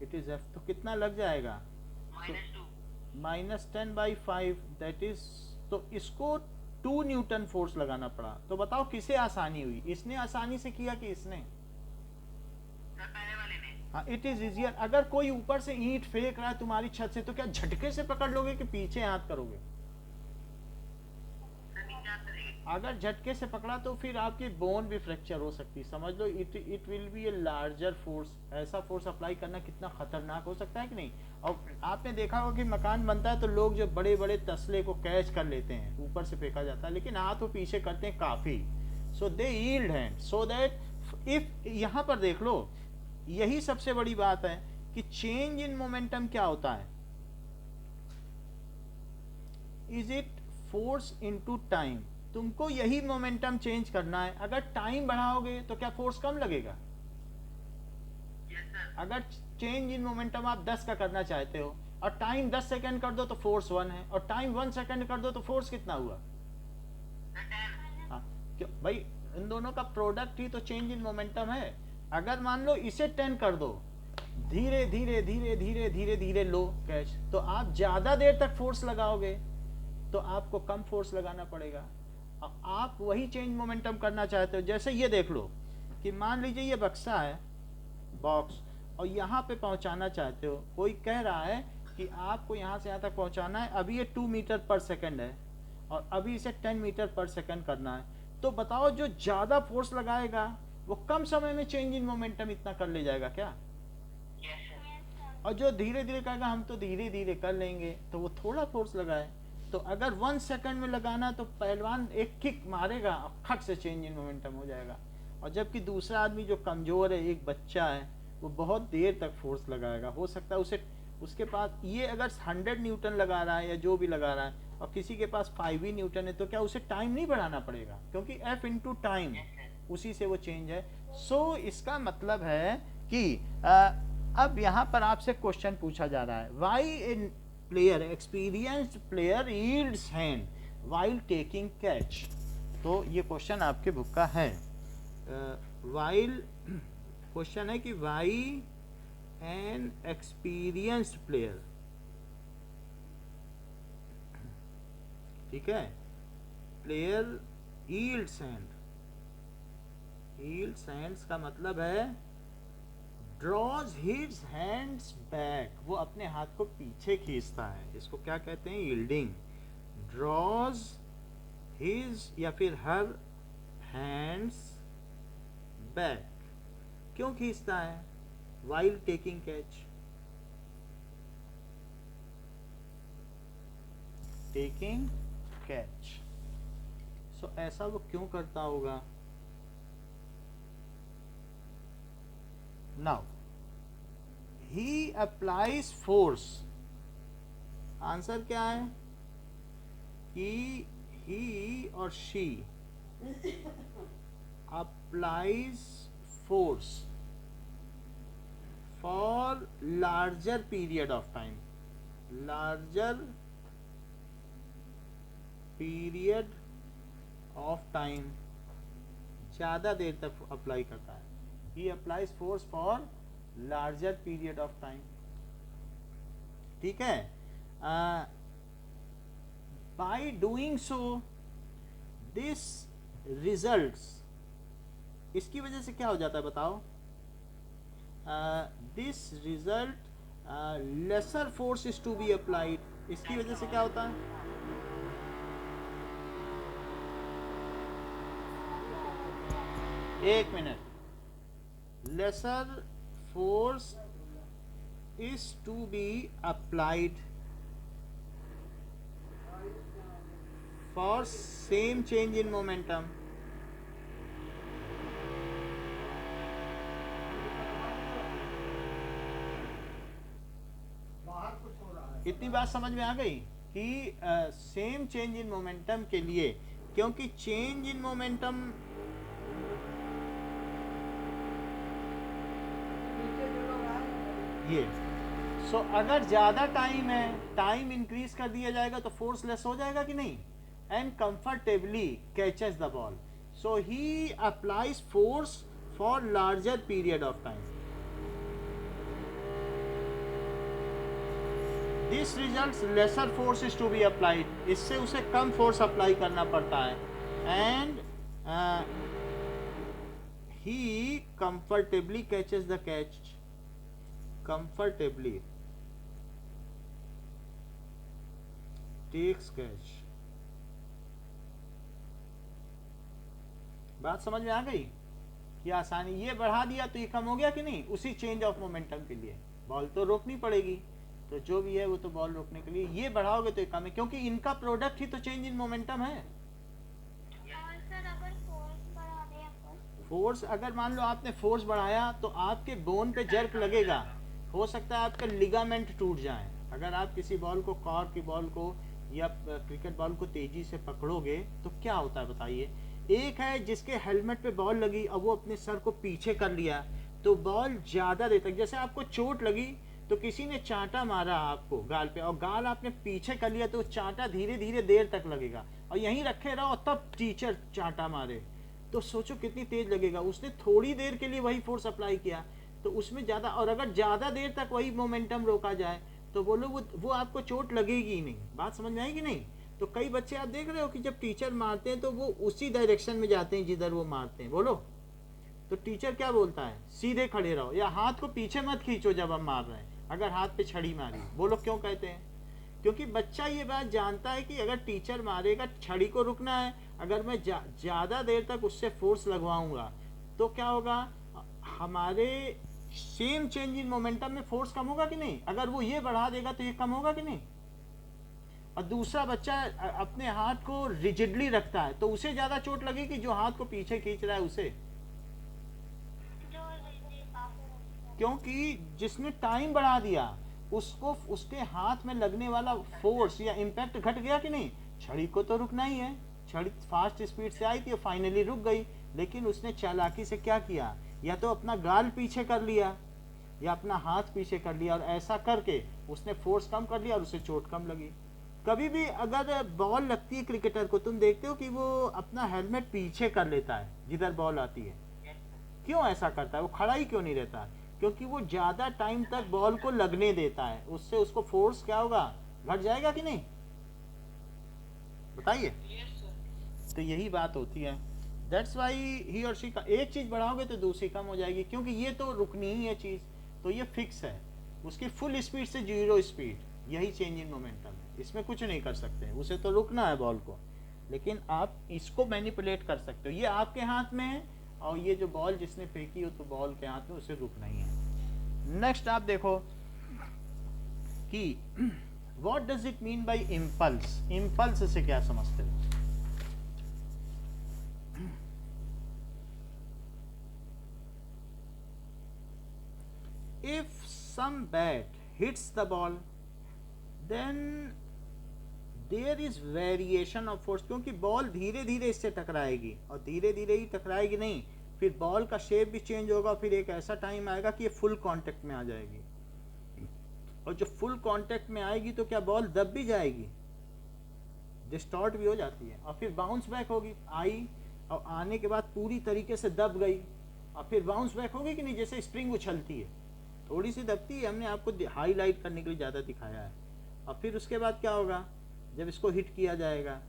Speaker 1: इट इज F। तो कितना लग जाएगा? -10/5, दैट इज, तो इसको 2 न्यूटन फोर्स लगाना पड़ा। तो बताओ किसे आसानी हुई, इसने आसानी से किया कि इसने? हाँ, इट इज इजियर। अगर कोई ऊपर से ईंट फेंक रहा है तुम्हारी छत से, तो क्या झटके से पकड़ लोगे कि पीछे हाथ करोगे? अगर झटके से पकड़ा तो फिर आपकी बोन भी फ्रैक्चर हो सकती है, समझ लो। It will be a larger force. ऐसा फोर्स अप्लाई करना कितना खतरनाक हो सकता है कि नहीं। और आपने देखा होगा कि मकान बनता है तो लोग जो बड़े बड़े तसले को कैच कर लेते हैं, ऊपर से फेंका जाता है, लेकिन हाथ वो पीछे करते हैं काफी, so they yield hand, so that if, यहाँ पर देख लो, यही सबसे बड़ी बात है कि चेंज इन मोमेंटम क्या होता है? Is it force into time. तुमको यही मोमेंटम चेंज करना है। अगर टाइम बढ़ाओगे तो क्या फोर्स कम लगेगा? अगर चेंज इन मोमेंटम आप 10 का करना चाहते हो और टाइम 10 सेकंड कर दो तो फोर्स 1 है, और टाइम 1 सेकंड कर दो तो फोर्स कितना हुआ? हाँ, क्यों भाई, इन दोनों का प्रोडक्ट ही तो चेंज इन मोमेंटम है। अगर मान लो इसे 10 कर दो, धीरे धीरे धीरे धीरे धीरे धीरे लो कैच, तो आप ज्यादा देर तक फोर्स लगाओगे, तो आपको कम फोर्स लगाना पड़ेगा। आप वही चेंज मोमेंटम करना चाहते हो। जैसे ये देख लो कि मान लीजिए ये बक्सा है, बॉक्स, और यहाँ पे पहुंचाना चाहते हो। कोई कह रहा है कि आपको यहाँ से यहाँ तक पहुंचाना है, अभी ये 2 मीटर पर सेकंड है और अभी इसे 10 मीटर पर सेकंड करना है। तो बताओ, जो ज़्यादा फोर्स लगाएगा वो कम समय में चेंज इन मोमेंटम इतना कर ले जाएगा क्या? और जो धीरे धीरे कहेगा हम तो धीरे धीरे कर लेंगे, तो वो थोड़ा फोर्स लगाए। तो अगर 1 सेकंड में लगाना तो पहलवान एक किक मारेगा और खट से चेंज इन मोमेंटम हो जाएगा। और जबकि दूसरा आदमी जो कमजोर है, एक बच्चा है, वो बहुत देर तक फोर्स लगाएगा। हो सकता है उसके पास ये अगर 100 न्यूटन लगा रहा है या जो भी लगा रहा है, और किसी के पास 5 ही न्यूटन है, तो क्या उसे टाइम नहीं बढ़ाना पड़ेगा? क्योंकि F इंटू टाइम, उसी से वो चेंज है। सो इसका मतलब है कि अब यहाँ पर आपसे क्वेश्चन पूछा जा रहा है, why a player, experienced player yields hand while taking catch. तो ये क्वेश्चन आपके बुक का है। वाइल क्वेश्चन है कि वाई एन एक्सपीरियंस्ड प्लेयर, ठीक है, player yields hand, yields hands का मतलब है ड्रॉज हिज हैंड्स बैक, वो अपने हाथ को पीछे खींचता है। इसको क्या कहते हैं? यील्डिंग। ड्रॉज हिज या फिर हर हैंड्स बैक, क्यों खींचता है? While taking catch, taking catch. So ऐसा वो क्यों करता होगा? Now he applies force, answer क्या है? He or she applies force for larger period of time, larger period of time, ज्यादा देर तक अप्लाई करता है। He applies force for larger period of time, ठीक है। By doing so this results, इसकी वजह से क्या हो जाता है बताओ? This result lesser force is to be applied, इसकी वजह से क्या होता है? एक minute, lesser force is to be applied for same change in momentum. इतनी बात समझ में आ गई कि सेम चेंज इन मोमेंटम के लिए, क्योंकि चेंज इन मोमेंटम ये सो अगर ज़्यादा टाइम है, टाइम इंक्रीज कर दिया जाएगा तो फोर्स लेस हो जाएगा कि नहीं? And comfortably catches the ball, so he applies force for larger period of time. This results lesser force is to be applied, इससे उसे कम फोर्स अप्लाई करना पड़ता है. And he comfortably catches the catch, comfortably takes catch. बात समझ में आ गई कि आसानी, ये बढ़ा दिया तो ये कम हो गया कि नहीं? उसी चेंज ऑफ मोमेंटम के लिए बॉल तो रोकनी पड़ेगी, तो जो भी है वो तो बॉल रोकने के लिए ये बढ़ाओगे तो ये कम है, क्योंकि इनका प्रोडक्ट ही तो चेंज इन मोमेंटम है. फोर्स अगर मान लो आपने फोर्स बढ़ाया तो आपके बोन पे जर्क लगेगा, हो सकता है आपका लिगामेंट टूट जाए. अगर आप किसी बॉल को, कॉर्क की बॉल को या क्रिकेट बॉल को तेजी से पकड़ोगे तो क्या होता है बताइए? एक है जिसके हेलमेट पे बॉल लगी, अब वो अपने सर को पीछे कर लिया तो बॉल ज्यादा देर तक, जैसे आपको चोट लगी तो किसी ने चांटा मारा आपको गाल पे और गाल आपने पीछे कर लिया तो चांटा धीरे धीरे देर तक लगेगा, और यहीं रखे रहो तब टीचर चांटा मारे तो सोचो कितनी तेज लगेगा. उसने थोड़ी देर के लिए वही फोर्स अप्लाई किया तो उसमें ज्यादा, और अगर ज्यादा देर तक वही मोमेंटम रोका जाए तो बोलो वो आपको चोट लगेगी ही नहीं. बात समझ में आएगी नहीं? तो कई बच्चे आप देख रहे हो कि जब टीचर मारते हैं तो वो उसी डायरेक्शन में जाते हैं जिधर वो मारते हैं. बोलो, तो टीचर क्या बोलता है? सीधे खड़े रहो या हाथ को पीछे मत खींचो जब हम मार रहे हैं, अगर हाथ पे छड़ी मारी. बोलो क्यों कहते हैं? क्योंकि बच्चा ये बात जानता है कि अगर टीचर मारेगा, छड़ी को रुकना है, अगर मैं ज्यादा देर तक उससे फोर्स लगवाऊंगा तो क्या होगा? हमारे सेम चेंज इन मोमेंटम में फोर्स कम होगा कि नहीं? अगर वो ये बढ़ा देगा तो ये कम होगा कि नहीं? और दूसरा बच्चा अपने हाथ को रिजिडली रखता है तो उसे ज्यादा चोट लगेगी जो हाथ को पीछे खींच रहा है उसे, क्योंकि जिसने टाइम बढ़ा दिया उसको उसके हाथ में लगने वाला फोर्स या इम्पैक्ट घट गया कि नहीं? छड़ी को तो रुकना ही है, छड़ी फास्ट स्पीड से आई थी और फाइनली रुक गई, लेकिन उसने चालाकी से क्या किया? या तो अपना गाल पीछे कर लिया या अपना हाथ पीछे कर लिया, और ऐसा करके उसने फोर्स कम कर लिया और उसे चोट कम लगी. कभी भी अगर बॉल लगती है क्रिकेटर को, तुम देखते हो कि वो अपना हेलमेट पीछे कर लेता है जिधर बॉल आती है. क्यों ऐसा करता है? वो खड़ा ही क्यों नहीं रहता? क्योंकि वो ज्यादा टाइम तक बॉल को लगने देता है, उससे उसको फोर्स क्या होगा? घट जाएगा कि नहीं? बताइए. तो यही बात होती है. That's why he or she का एक चीज बढ़ाओगे तो दूसरी कम हो जाएगी, क्योंकि ये तो रुकनी ही है चीज, तो ये फिक्स है. उसकी फुल स्पीड से जीरो स्पीड, यही चेंज इन मोमेंटम है, इसमें कुछ नहीं कर सकते. उसे तो रुकना है बॉल को, लेकिन आप इसको मैनिपुलेट कर सकते हो. ये आपके हाथ में है, और ये जो बॉल जिसने फेंकी हो तो बॉल के हाथ में, उसे रुकना ही है. नेक्स्ट आप देखो कि what does it mean by impulse. Impulse से क्या समझते हो? If some bat hits the ball, then there is variation of force, क्योंकि बॉल धीरे धीरे इससे टकराएगी, और धीरे धीरे ही टकराएगी नहीं, फिर बॉल का शेप भी चेंज होगा, फिर एक ऐसा टाइम आएगा कि ये फुल कांटेक्ट में आ जाएगी. और जो फुल कांटेक्ट में आएगी तो क्या बॉल दब भी जाएगी, डिस्टॉर्ट भी हो जाती है, और फिर बाउंस बैक होगी. आई और आने के बाद पूरी तरीके से दब गई, और फिर बाउंस बैक होगी कि नहीं? जैसे स्प्रिंग उछलती है, थोड़ी सी दबती है, हमने आपको हाईलाइट करने के लिए ज़्यादा दिखाया है. और फिर उसके बाद क्या होगा? जब इसको हिट किया जाएगा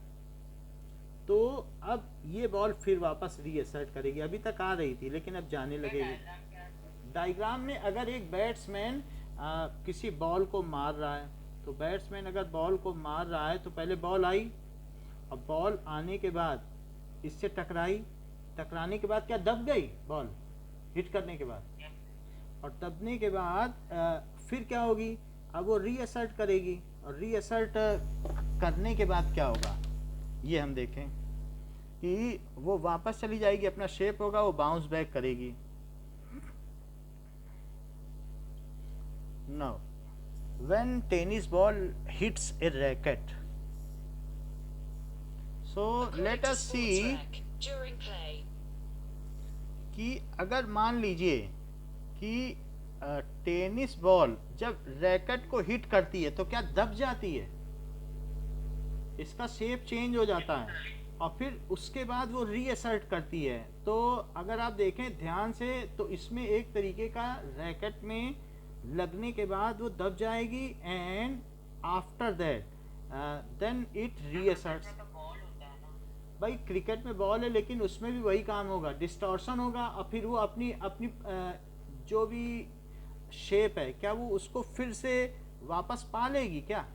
Speaker 1: तो अब ये बॉल फिर वापस रीअसर्ट करेगी, अभी तक आ रही थी लेकिन अब जाने लगेगी। डायग्राम में अगर एक बैट्समैन किसी बॉल को मार रहा है, तो बैट्समैन अगर बॉल को मार रहा है तो पहले बॉल आई, अब बॉल आने के बाद इससे टकराई, टकराने के बाद क्या दब गई बॉल हिट करने के बाद, और दबने के बाद फिर क्या होगी, अब वो रीअसर्ट करेगी, और रीअसर्ट करने के बाद क्या होगा ये हम देखें कि वो वापस चली जाएगी, अपना शेप होगा, वो बाउंस बैक करेगी। Now when tennis ball hits a racket, so let us see कि अगर मान लीजिए कि टेनिस बॉल जब रैकेट को हिट करती है तो क्या दब जाती है, इसका शेप चेंज हो जाता है, और फिर उसके बाद वो रीअसर्ट करती है। तो अगर आप देखें ध्यान से तो इसमें एक तरीके का रैकेट में लगने के बाद वो दब जाएगी, and after that then it reasserts. भाई क्रिकेट में बॉल है लेकिन उसमें भी वही काम होगा, डिस्टॉर्शन होगा, और फिर वो अपनी अपनी जो भी शेप है क्या वो उसको फिर से वापस पा लेगी क्या,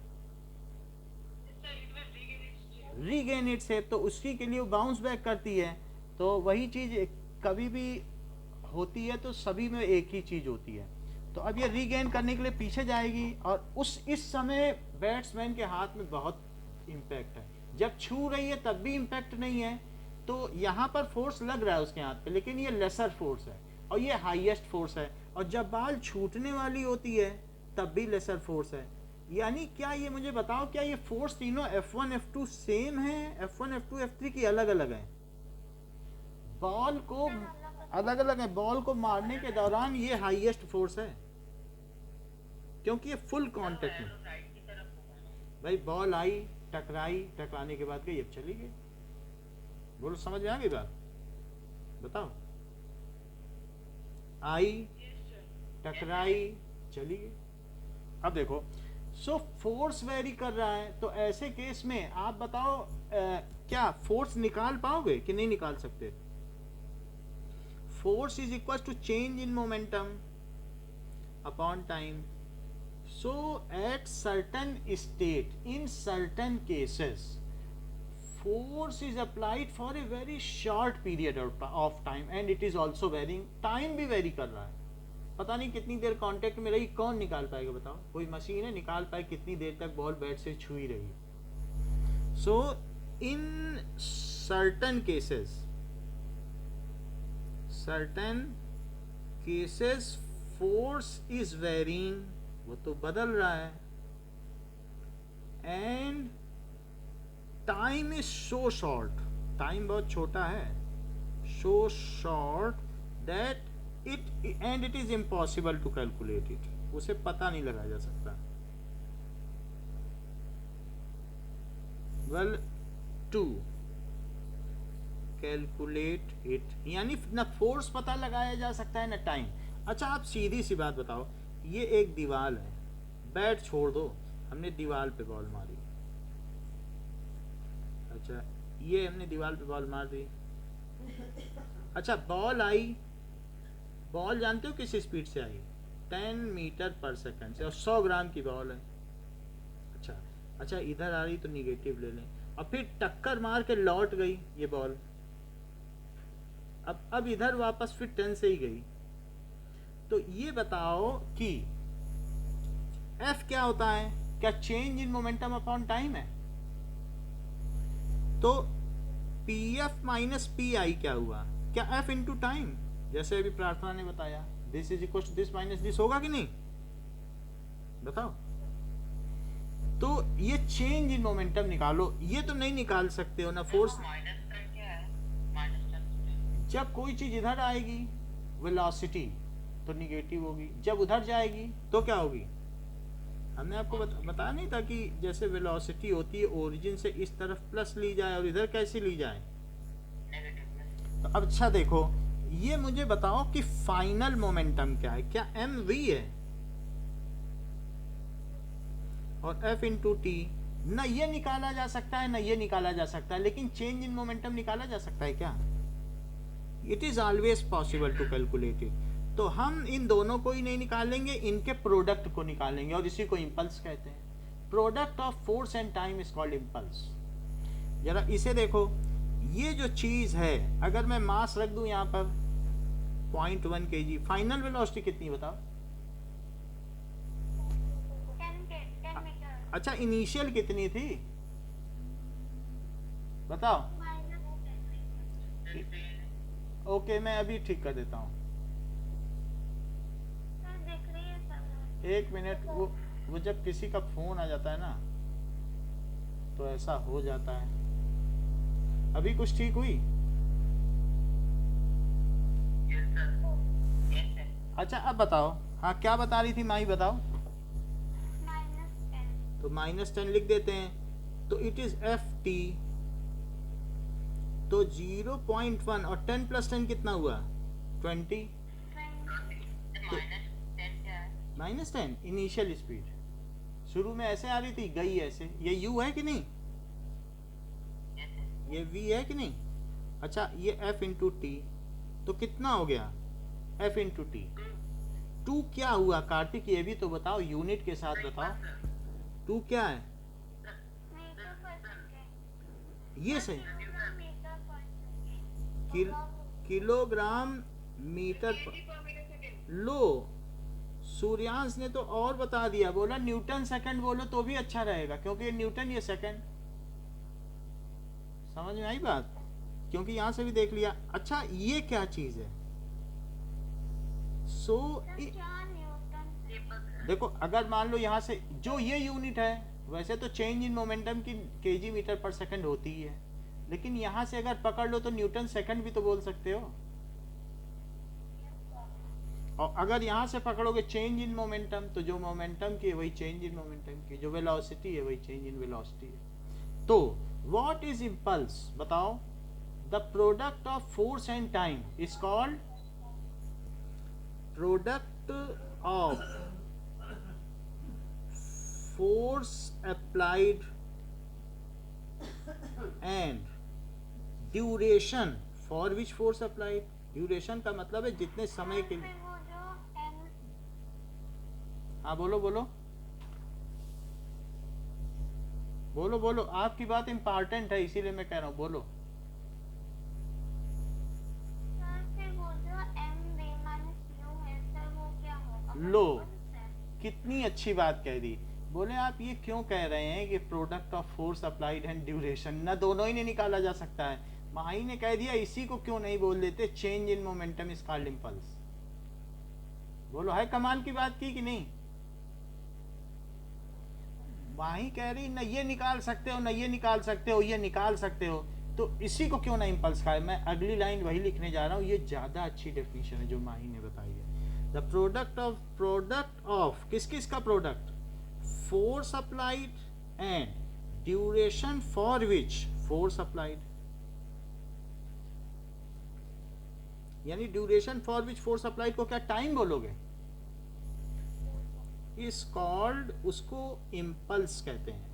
Speaker 1: रीगेन इट शेप, तो उसकी के लिए वो बाउंस बैक करती है। तो वही चीज कभी भी होती है तो सभी में एक ही चीज होती है। तो अब ये रीगेन करने के लिए पीछे जाएगी, और इस समय बैट्समैन के हाथ में बहुत इम्पैक्ट है, जब छू रही है तब भी इम्पैक्ट नहीं है, तो यहाँ पर फोर्स लग रहा है उसके हाथ पे, लेकिन ये लेसर फोर्स है और ये हाईएस्ट फोर्स है, और जब बॉल छूटने वाली होती है तब भी लेसर फोर्स है। यानी क्या ये मुझे बताओ, क्या ये फोर्स तीनों F1 F2 सेम है, F1 F2 F3 की अलग अलग है? बॉल को अलग अलग है, बॉल को मारने के दौरान ये हाईएस्ट फोर्स है क्योंकि ये फुल कांटेक्ट में, भाई बॉल आई, टकराई, टकराने के बाद गई, अब चली गई। बोलो समझ में आ गई बात, बताओ, आई, टकराई, चली गई। अब देखो सो फोर्स वेरी कर रहा है, तो ऐसे केस में आप बताओ क्या फोर्स निकाल पाओगे कि नहीं निकाल सकते? Force is equal to change in momentum upon time. So at certain state, in certain cases, force is applied for a very short period of time and it is also varying, time भी vary कर रहा है, पता नहीं कितनी देर contact में रही, कौन निकाल पाएगा बताओ? कोई मशीन है निकाल पाए कितनी देर तक बॉल बैट से छुई रही? So in certain cases force is varying, वो तो बदल रहा है, and time is so short, time बहुत छोटा है, so short that it is impossible to calculate it, उसे पता नहीं लगाया जा सकता। वेल टू कैलकुलेट इट, यानी न फोर्स पता लगाया जा सकता है न टाइम। अच्छा आप सीधी सी बात बताओ, ये एक दीवार है, बैट छोड़ दो, हमने दीवार पे बॉल मारी, अच्छा ये हमने दीवार पे बॉल मार दी, अच्छा बॉल आई, बॉल जानते हो किस स्पीड से आई? 10 मीटर पर सेकंड से, और 100 ग्राम की बॉल है। अच्छा इधर आ रही तो निगेटिव ले लें, और फिर टक्कर मार के लौट गई ये बॉल, अब इधर वापस फिर 10 से ही गई। तो ये बताओ कि F क्या होता है? क्या change in momentum upon time है? तो PF माइनस PI क्या हुआ? क्या F इंटू टाइम, जैसे अभी प्रार्थना ने बताया, this is equal to this minus this, होगा कि नहीं बताओ? तो ये चेंज इन मोमेंटम निकालो, ये तो नहीं निकाल सकते हो ना फोर्स। जब कोई चीज इधर आएगी वेलोसिटी तो निगेटिव होगी, जब उधर जाएगी तो क्या होगी? हमने आपको बताया नहीं था कि जैसे वेलोसिटी होती है ओरिजिन से इस तरफ प्लस ली जाए और इधर कैसे ली जाए? तो अब अच्छा देखो, ये मुझे बताओ कि फाइनल मोमेंटम क्या है? क्या mv है और F इंटू टी न ये निकाला जा सकता है, न ये निकाला जा सकता है, लेकिन चेंज इन मोमेंटम निकाला जा सकता है क्या? It is always possible to calculate it. तो हम इन दोनों को ही नहीं निकालेंगे, इनके प्रोडक्ट को निकालेंगे, और इसी को इम्पल्स कहते हैं। Product of force and time is called impulse. जरा इसे देखो, ये जो चीज है, अगर मैं मास रख दूं यहाँ पर 0.1 kg, फाइनल वेलोसिटी कितनी बताओ?
Speaker 2: 10 मीटर।
Speaker 1: अच्छा, इनिशियल कितनी थी बताओ? ओके, मैं अभी ठीक कर देता हूँ,
Speaker 2: दिख रही है सब।
Speaker 1: एक मिनट। वो जब किसी का फोन आ जाता है ना तो ऐसा हो जाता है। अभी कुछ ठीक हुई? अच्छा, अब बताओ, हाँ क्या बता रही थी माही, बताओ।
Speaker 2: -10।
Speaker 1: तो -10 लिख देते हैं, तो इट इज एफ टी। तो 0.1 और 10 + 10 कितना हुआ? 20। -10 इनिशियल स्पीड, शुरू में ऐसे आ रही थी, गई ऐसे। ये u है कि नहीं? ये v है कि नहीं? अच्छा, ये f इंटू टी, तो कितना हो गया? f into T. 2 क्या हुआ कार्तिक, ये भी तो बताओ, यूनिट के साथ बताओ। 2 क्या है?
Speaker 2: Metre per second.
Speaker 1: ये सही,
Speaker 2: metre per second.
Speaker 1: Kilogram metre पर। लो, सूर्यांश ने तो और बता दिया, बोला न्यूटन सेकंड बोलो तो भी अच्छा रहेगा, क्योंकि ये न्यूटन, ये सेकंड। समझ में आई बात? क्योंकि यहां से भी देख लिया। अच्छा, ये क्या चीज है? सो देखो, अगर मान लो यहाँ से जो ये यूनिट है, वैसे तो चेंज इन मोमेंटम की केजी मीटर पर सेकंड होती ही है, लेकिन यहाँ से अगर पकड़ लो तो न्यूटन सेकंड भी तो बोल सकते हो। और अगर यहाँ से पकड़ोगे चेंज इन मोमेंटम, तो जो मोमेंटम की है वही चेंज इन मोमेंटम की, जो वेलोसिटी है वही चेंज इन वेलोसिटी है। तो व्हाट इज इम्पल्स बताओ? The product of force and time is called product of force applied and duration for which force applied. Duration का मतलब है जितने समय के लिए।
Speaker 2: वो जो m
Speaker 1: हाँ बोलो बोलो बोलो बोलो, आपकी बात इम्पोर्टेंट है इसीलिए मैं कह रहा हूँ, बोलो।
Speaker 2: सर फिर वो जो m v माइनस u है सर, वो क्या होगा?
Speaker 1: लो, कितनी अच्छी बात कह दी। बोले आप ये क्यों कह रहे हैं कि product of force applied and duration, ना दोनों ही नहीं निकाला जा सकता है? माही ने कह दिया, इसी को क्यों नहीं बोल देते change in momentum is called impulse. बोलो, है कमाल की बात की कि नहीं? माही कह रही ना ये निकाल सकते हो, ना ये निकाल सकते हो, ये निकाल सकते हो, तो इसी को क्यों ना इम्पल्स कहा है? मैं अगली लाइन वही लिखने जा रहा हूँ, ये ज्यादा अच्छी डेफिनेशन है जो माही ने बताई है। द प्रोडक्ट ऑफ किस किस का product? Force applied and duration for which force applied, यानी duration for which force applied को क्या टाइम बोलोगे? इज कॉल्ड, उसको इम्पल्स कहते हैं।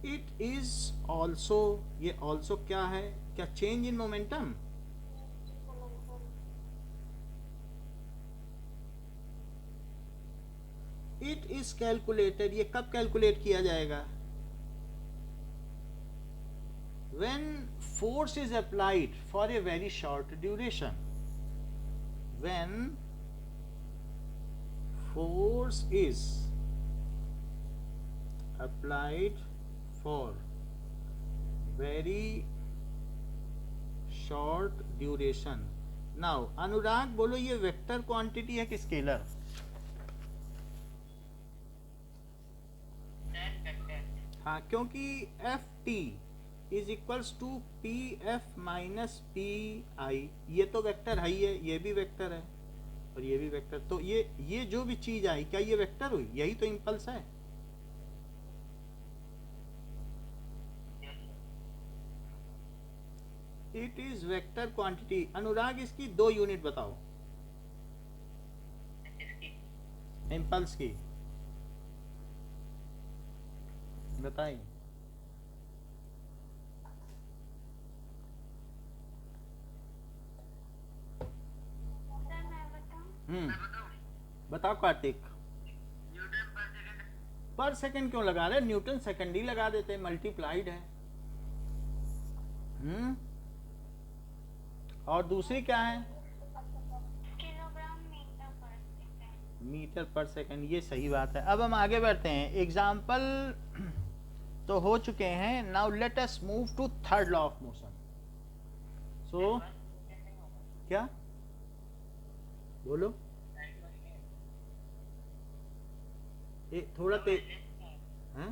Speaker 1: इट इज ऑल्सो, ये ऑल्सो क्या है? क्या change in momentum? It is calculated, ये कब कैलकुलेट किया जाएगा? when force is applied for a very short duration. When force is applied for very short duration. Now अनुराग बोलो, ये वेक्टर क्वांटिटी है कि स्केलर? हाँ, क्योंकि F T is equals to P F minus P I, ये तो vector है ही है, ये भी वेक्टर है और ये भी वेक्टर। तो ये जो भी चीज आई, क्या ये वेक्टर हुई? यही तो इम्पल्स है। It is vector quantity. Anurag, इसकी 2 यूनिट बताओ इम्पल्स की। बताइए।
Speaker 2: सर मैं बताऊं?
Speaker 1: बताओ कार्तिक। पर सेकंड क्यों लगा रहे? न्यूटन सेकंड ही लगा देते, मल्टीप्लाइड है। और दूसरी क्या है?
Speaker 2: Kilogram metre per second.
Speaker 1: Metre per second, ये सही बात है। अब हम आगे बढ़ते हैं। एग्जाम्पल तो हो चुके हैं। Now let us move to third law of motion. So क्या बोलो? थोड़ा तेज हैं?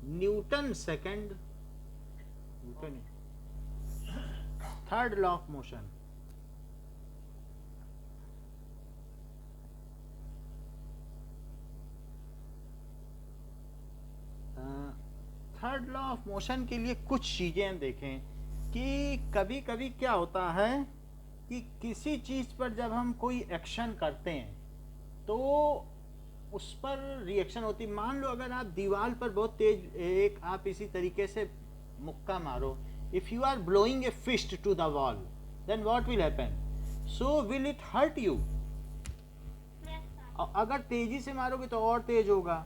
Speaker 1: Newton second, Newton third law of motion. Third law of motion के लिए कुछ चीजें देखें कि कभी कभी क्या होता है कि किसी चीज पर जब हम कोई एक्शन करते हैं तो उस पर रिएक्शन होती। मान लो अगर आप दीवार पर बहुत तेज एक आप इसी तरीके से मुक्का मारो, if you are blowing a fist to the wall, then what will happen? So will it hurt you?
Speaker 2: Yes sir.
Speaker 1: और अगर तेजी से मारोगे तो और तेज होगा,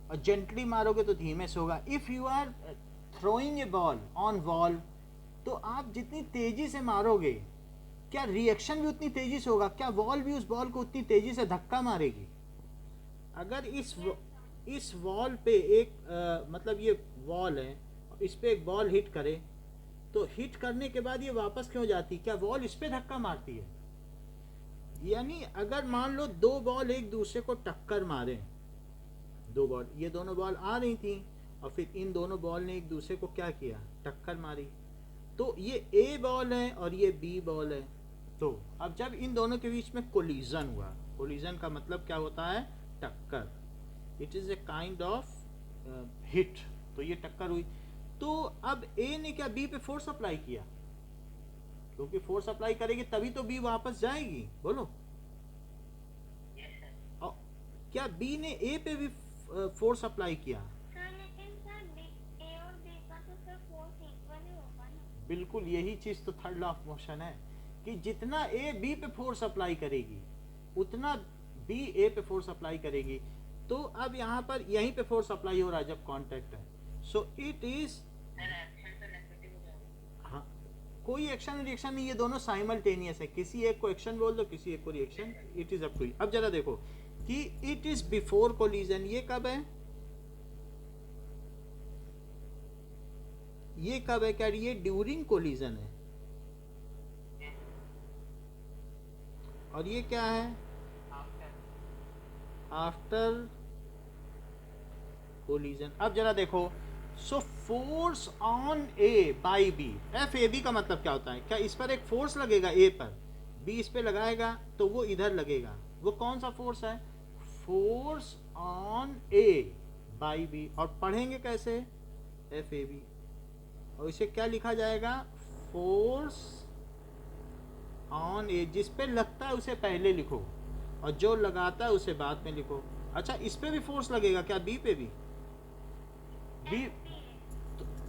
Speaker 1: और जेंटली मारोगे तो धीमे से होगा। If you are throwing a ball on wall, तो आप जितनी तेजी से मारोगे, क्या रिएक्शन भी उतनी तेजी से होगा? क्या वॉल भी उस बॉल को उतनी तेजी से धक्का मारेगी? अगर इस वॉल पे एक मतलब ये वॉल है, इस पे एक बॉल हिट करे, तो हिट करने के बाद ये वापस क्यों जाती? क्या वॉल इस पे धक्का मारती है? यानी अगर मान लो दो बॉल एक दूसरे को टक्कर मारे, दो बॉल, ये दोनों बॉल आ रही थी और फिर इन दोनों बॉल ने एक दूसरे को क्या किया? टक्कर मारी। तो ये ए बॉल है और ये बी बॉल है। तो अब जब इन दोनों के बीच में कोलिजन हुआ, कोलिजन का मतलब क्या होता है? टक्कर। It is a kind of hit. तो ये टक्कर हुई, तो अब ए ने क्या बी पे फोर्स अप्लाई किया? क्योंकि फोर्स अप्लाई करेगी तभी तो बी वापस जाएगी। बोलो। और क्या बी ने ए पे भी फोर्स अप्लाई किया?
Speaker 2: सर लेकिन सर ए और बी का तो सर फोर्स इक्वल ही होगा ना।
Speaker 1: बिल्कुल, यही चीज तो थर्ड लॉ ऑफ मोशन है कि जितना ए बी पे फोर्स अप्लाई करेगी उतना बी ए पे फोर्स अप्लाई करेगी। तो अब यहाँ पर यहीं पे फोर्स अप्लाई हो रहा है जब कांटेक्ट है। सो इट इज, हाँ, कोई एक्शन रिएक्शन नहीं, ये दोनों साइमल्टेनियस है। किसी एक को एक्शन बोल दो, किसी एक को reaction, it is up to you. अब जरा देखो कि इट इज बिफोर कोलिजन, ये कब है? ये कब है? क्या ये ड्यूरिंग कोलिजन है? और ये क्या है? After collision. अब जरा देखो, so force on A by B, F A B का मतलब क्या होता है? क्या इस पर एक फोर्स लगेगा ए पर, बी इस पे लगाएगा तो वो इधर लगेगा। वो कौन सा फोर्स है? Force on A by B. और पढ़ेंगे कैसे? F A B. और इसे क्या लिखा जाएगा? Force on A. जिस पे लगता है उसे पहले लिखो और जो लगाता है उसे बाद में लिखो। अच्छा, इस पे भी फोर्स लगेगा क्या? बी पे भी? बी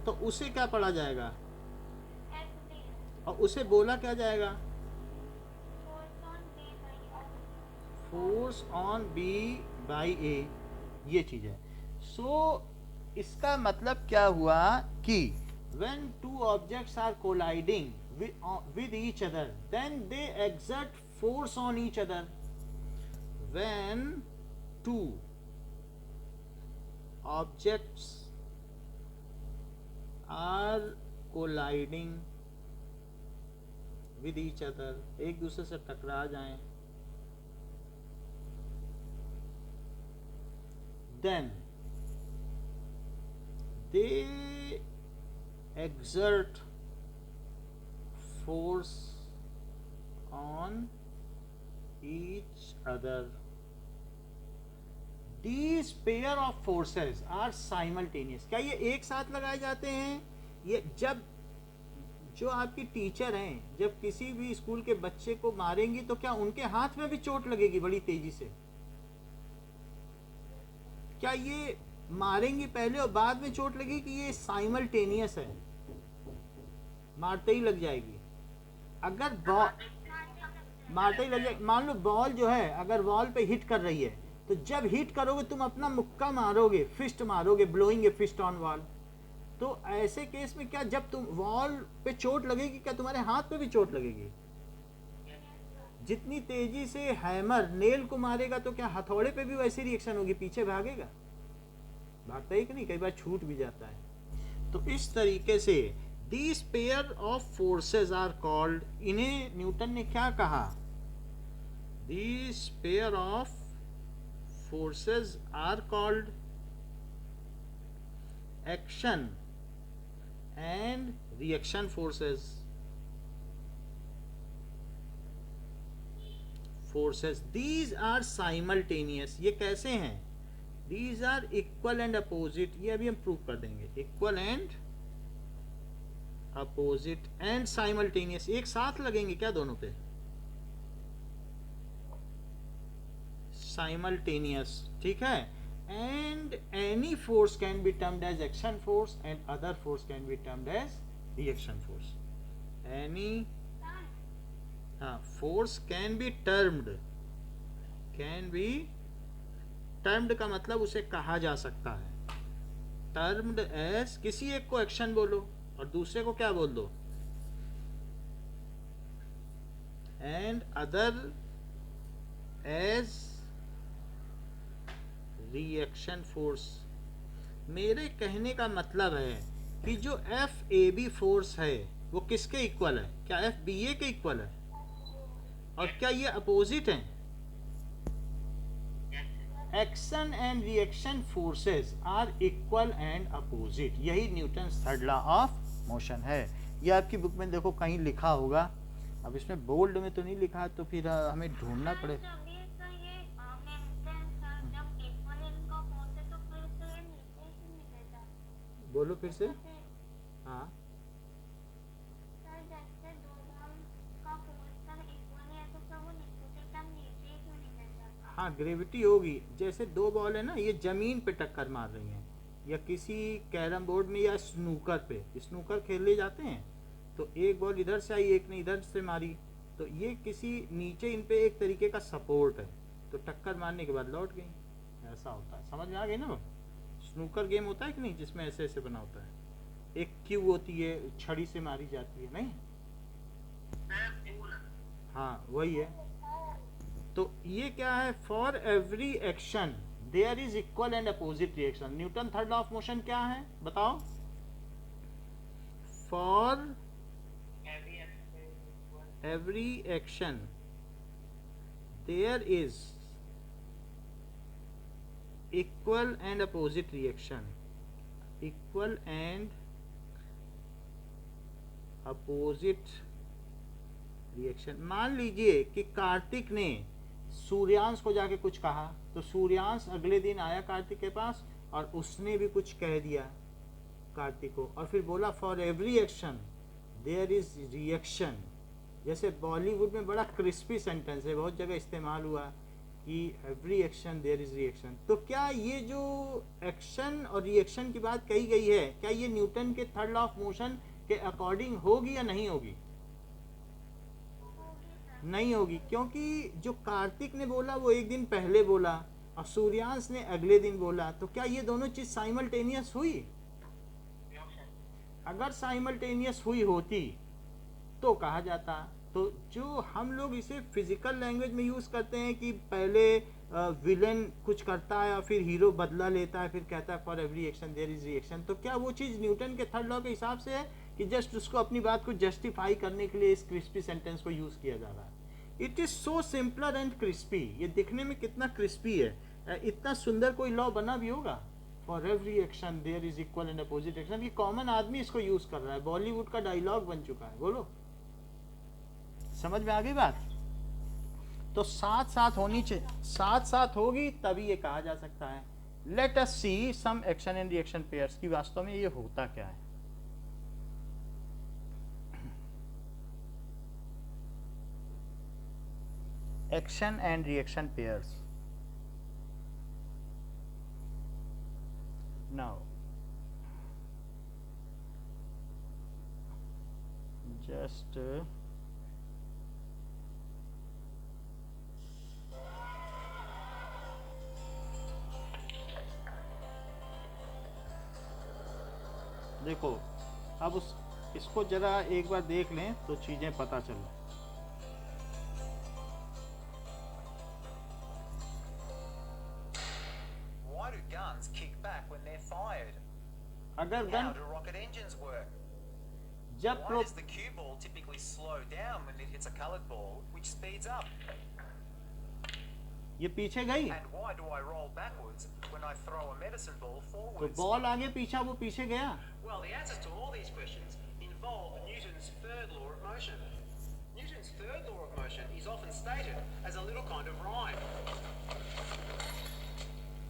Speaker 1: तो उसे क्या पढ़ा जाएगा? और उसे बोला क्या जाएगा? फोर्स ऑन बी बाई ए। ये चीज है। सो इसका मतलब क्या हुआ कि when two objects are colliding with each other, then they exert force on each other. When two objects are colliding with each other, एक दूसरे से टकरा जाएं, then they exert force on each other. These pair of forces are simultaneous. क्या ये एक साथ लगाए जाते हैं? ये जब जो आपकी टीचर हैं जब किसी भी स्कूल के बच्चे को मारेंगी तो क्या उनके हाथ में भी चोट लगेगी बड़ी तेजी से? क्या ये मारेंगे पहले और बाद में चोट लगेगी कि ये साइमल्टेनियस है, मारते ही लग जाएगी। अगर बॉल मारते ही लग जाएगी, मान लो बॉल जो है अगर वॉल पे हिट कर रही है, तो जब हिट करोगे तुम अपना मुक्का मारोगे, फिस्ट मारोगे, blowing a fist on wall. तो ऐसे केस में क्या, जब तुम वॉल पे चोट लगेगी, क्या तुम्हारे हाथ पे भी चोट लगेगी? जितनी तेजी से हैमर नेल को मारेगा, तो क्या हथौड़े पे भी वैसी रिएक्शन होगी, पीछे भागेगा? भागता है कि नहीं, कई बार छूट भी जाता है। तो इस तरीके से these pair of forces are called, इन्हें न्यूटन ने क्या कहा? These pair of forces are called action and reaction forces. These are simultaneous. ये कैसे हैं? These are equal and opposite. ये अभी हम प्रूव कर देंगे। Equal and opposite and simultaneous, एक साथ लगेंगे क्या दोनों पे? साइमल्टेनियस, ठीक है। And any force can be termed as action force and other force can be termed as reaction force. Any force can be termed का मतलब उसे कहा जा सकता है। टर्म्ड एज, किसी एक को एक्शन बोलो और दूसरे को क्या बोल दो? And other as reaction force. मेरे कहने का मतलब है कि जो एफ ए बी फोर्स है वो किसके इक्वल है? क्या एफ बी ए के इक्वल है? और क्या ये अपोजिट हैं? Action and reaction forces are equal and opposite. यही Newton third law of motion है। ये आपकी बुक में देखो कहीं लिखा होगा, अब इसमें बोल्ड में तो नहीं लिखा, तो फिर हमें ढूंढना पड़े। बोलो फिर से। हाँ, हाँ ग्रेविटी होगी। जैसे दो बॉल है ना, ये जमीन पे टक्कर मार रही हैं, या किसी कैरम बोर्ड में या स्नूकर पे, स्नूकर खेलने जाते हैं, तो एक बॉल इधर से आई, एक ने इधर से मारी, तो ये किसी नीचे इन पे एक तरीके का सपोर्ट है, तो टक्कर मारने के बाद लौट गई। ऐसा होता है, समझ में आ गई ना? स्नूकर गेम होता है कि नहीं, जिसमें ऐसे ऐसे बना होता है, एक क्यू होती है, छड़ी से मारी जाती है, नहीं? हाँ वही है। तो ये क्या है? For every action there is equal and opposite reaction. Newton third law of motion क्या है बताओ? For every action there is equal and opposite reaction. Equal and opposite reaction. मान लीजिए कि कार्तिक ने सूर्यांश को जाके कुछ कहा, तो सूर्यांश अगले दिन आया कार्तिक के पास और उसने भी कुछ कह दिया कार्तिक को, और फिर बोला for every action there is reaction. जैसे बॉलीवुड में बड़ा क्रिस्पी सेंटेंस है, बहुत जगह इस्तेमाल हुआ कि every action there is reaction. तो क्या ये जो एक्शन और रिएक्शन की बात कही गई है, क्या ये न्यूटन के थर्ड लॉ ऑफ मोशन के अकॉर्डिंग होगी या नहीं होगी? नहीं होगी, क्योंकि जो कार्तिक ने बोला वो एक दिन पहले बोला और सूर्यांश ने अगले दिन बोला, तो क्या ये दोनों चीज साइमल्टेनियस हुई? अगर साइमल्टेनियस हुई होती तो कहा जाता। तो जो हम लोग इसे फिजिकल लैंग्वेज में यूज करते हैं कि पहले विलेन कुछ करता है और फिर हीरो बदला लेता है, फिर कहता है for every action there is reaction, तो क्या वो चीज न्यूटन के थर्ड लॉ के हिसाब से है कि जस्ट उसको अपनी बात को जस्टिफाई करने के लिए इस क्रिस्पी सेंटेंस को यूज किया जा रहा है? It is so simpler and crispy. ये दिखने में कितना क्रिस्पी है, इतना सुंदर कोई लॉ बना भी होगा? For every action there is equal and opposite action. ये कॉमन आदमी इसको यूज कर रहा है, बॉलीवुड का डायलॉग बन चुका है। बोलो, समझ में आ गई बात? तो साथ साथ होनी चाहिए, साथ साथ होगी तभी ये कहा जा सकता है। Let us see some action and reaction pairs की वास्तव में ये होता क्या है। Action and reaction pairs. Just देखो, अब इसको जरा एक बार देख लें तो चीजें पता चले।
Speaker 3: Why do guns kick back when they're fired?
Speaker 1: अगर
Speaker 3: How
Speaker 1: gun
Speaker 3: do rocket engines work?
Speaker 1: जब
Speaker 3: Why does the cue ball typically slow down when it hits a colored ball, which speeds up?
Speaker 1: ये पीछे गई
Speaker 3: And why do I roll backwards when I throw a medicine ball
Speaker 1: तो
Speaker 3: forwards?
Speaker 1: Ball आगे पीछा, वो पीछे गया।
Speaker 3: Well, the answers to all these questions involve Newton's third law of motion. Newton's third law of motion is often stated as a little kind of rhyme.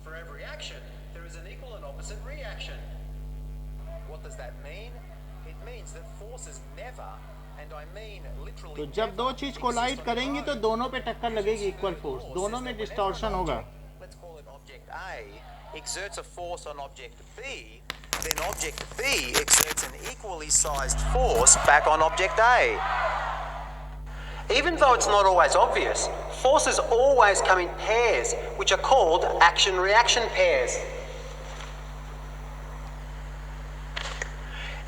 Speaker 3: For every action, there is an equal and opposite reaction. What does that mean? It means that forces never, and I mean literally
Speaker 1: तो जब दो
Speaker 3: never,
Speaker 1: चीज collide
Speaker 3: exist on their
Speaker 1: करेंगी तो
Speaker 3: own.
Speaker 1: दोनों पे टक्कर लगेगी,
Speaker 3: Newton's
Speaker 1: equal
Speaker 3: third
Speaker 1: force,
Speaker 3: law
Speaker 1: दोनों
Speaker 3: says
Speaker 1: में
Speaker 3: that whenever
Speaker 1: डिस्टॉर्शन
Speaker 3: an
Speaker 1: होगा।
Speaker 3: object, let's call it object A, exerts a force on object B, then object B exerts an equally sized force back on object A. Even though it's not always obvious, forces always come in pairs, which are called action-reaction pairs.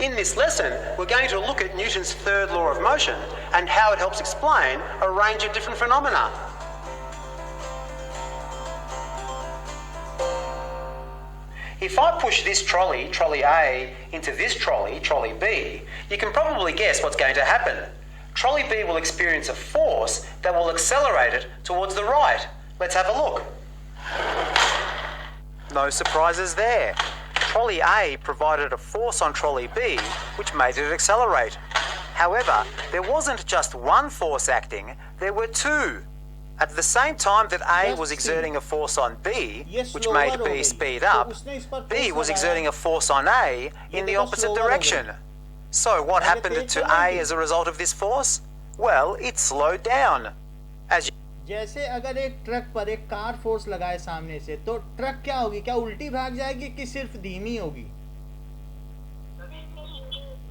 Speaker 3: In this lesson, we're going to look at Newton's third law of motion and how it helps explain a range of different phenomena. If I push this trolley, trolley A, into this trolley, trolley B, you can probably guess what's going to happen. Trolley B will experience a force that will accelerate it towards the right. Let's have a look. No surprises there. Trolley A provided a force on trolley B, which made it accelerate. However, there wasn't just one force acting, there were two. At the same time that A
Speaker 1: Just
Speaker 3: was
Speaker 1: see.
Speaker 3: exerting a force on B,
Speaker 1: ये
Speaker 3: which
Speaker 1: slower
Speaker 3: made
Speaker 1: हो
Speaker 3: B
Speaker 1: गई।
Speaker 3: speed
Speaker 1: तो
Speaker 3: up,
Speaker 1: उसने इस पर
Speaker 3: B
Speaker 1: force
Speaker 3: was
Speaker 1: लगाया।
Speaker 3: exerting a force on A in the
Speaker 1: देखो
Speaker 3: opposite
Speaker 1: slower हो
Speaker 3: direction.
Speaker 1: गई।
Speaker 3: So what
Speaker 1: आगे
Speaker 3: happened
Speaker 1: तेज
Speaker 3: to
Speaker 1: चलेगी।
Speaker 3: A as a result of this force? Well, it slowed down. As you
Speaker 1: जैसे अगर एक truck पर एक कार फोर्स लगाए सामने से, तो ट्रक क्या होगी, क्या उल्टी भाग जाएगी कि सिर्फ धीमी होगी?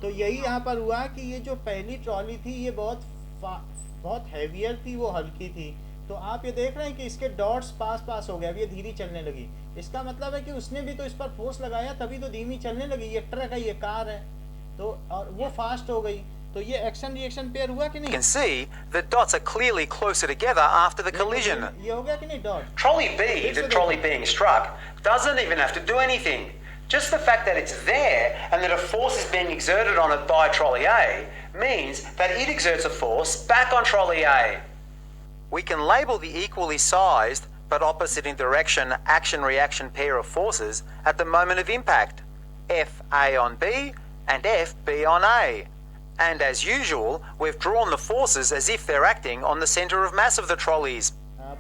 Speaker 1: तो यही यहाँ पर हुआ कि ये जो पहली ट्रॉली थी ये बहुत हैवियर थी, वो हल्की थी। तो आप ये देख रहे हैं कि इसके डॉट्स पास हो गए, अब ये धीरे चलने लगी। इसका मतलब है कि उसने भी तो इस पर फोर्स लगाया, तभी तो धीमी चलने लगी। ये ट्रक है, ये कार है, तो और वो फास्ट हो गई। तो ये एक्शन रिएक्शन पेयर हुआ कि नहीं?
Speaker 3: can see, the dots are clearly closer together after the collision.
Speaker 1: ये हो गया कि नहीं dot?
Speaker 3: Trolley B, the trolley being struck, doesn't even have to do anything. Just the fact that it's there and that a force is being exerted on it by trolley A means that it exerts a force back on trolley A. We can label the equally sized but opposite in direction action-reaction pair of forces at the moment of impact, FA on B and FB on A. And as usual, we've drawn the forces as if they're acting on the centre of mass of the trolleys.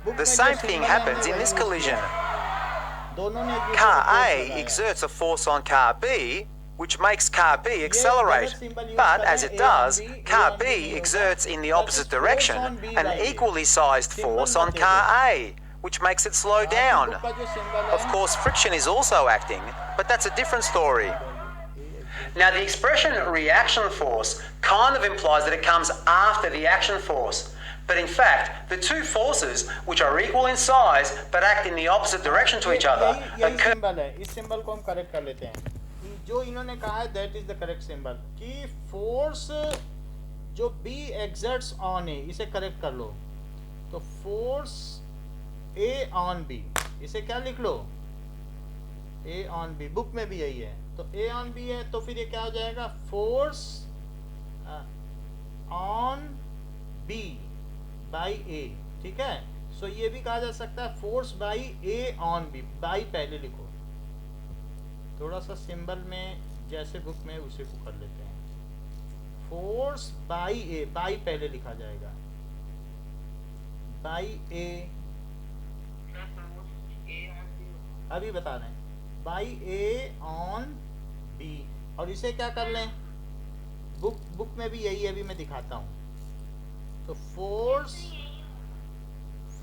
Speaker 1: Book में
Speaker 3: The
Speaker 1: जो
Speaker 3: same thing
Speaker 1: symbol है,
Speaker 3: happens
Speaker 1: हमने
Speaker 3: in this
Speaker 1: वही use
Speaker 3: collision.
Speaker 1: किया। दोनों ने एक दूसरे
Speaker 3: Car
Speaker 1: को force
Speaker 3: A
Speaker 1: लगाया।
Speaker 3: exerts a force on car B, which makes car B accelerate.
Speaker 1: symbol use
Speaker 3: But
Speaker 1: करें,
Speaker 3: as it
Speaker 1: A on
Speaker 3: does,
Speaker 1: B, A
Speaker 3: car
Speaker 1: on B
Speaker 3: B
Speaker 1: नहीं
Speaker 3: exerts
Speaker 1: होगा।
Speaker 3: in the
Speaker 1: That
Speaker 3: opposite
Speaker 1: is force
Speaker 3: direction
Speaker 1: on B
Speaker 3: an
Speaker 1: like
Speaker 3: equally sized
Speaker 1: Symbol
Speaker 3: force
Speaker 1: मत
Speaker 3: on
Speaker 1: they
Speaker 3: car
Speaker 1: दो।
Speaker 3: A, which makes it slow
Speaker 1: आपकी
Speaker 3: down.
Speaker 1: Book का जो symbol है,
Speaker 3: Of course, friction is also acting, but that's a different story. Now, the expression reaction force kind of implies that it comes after the action force. But in fact, the two forces, which are equal in size but act in the opposite direction to each other,
Speaker 1: यही
Speaker 3: occur.
Speaker 1: Symbol है। इस symbol को हम correct कर लेते हैं। जो इन्होंने कहा है that is the correct symbol कि फोर्स जो B exerts on A, इसे करेक्ट कर लो। तो फोर्स A on B, इसे क्या लिख लो? A on B, बुक में भी यही है। तो A on B है, तो फिर ये क्या हो जाएगा? Force on B by A, ठीक है? सो ये भी कहा जा सकता है force by A on B, by पहले लिखो। थोड़ा सा सिंबल में जैसे बुक में उसे को कर लेते हैं। फोर्स बाई A, बाई पहले लिखा जाएगा, बाई A, अभी बता रहे हैं, बाई A on B। और इसे क्या कर लें? बुक में भी यही है, अभी मैं दिखाता हूँ। तो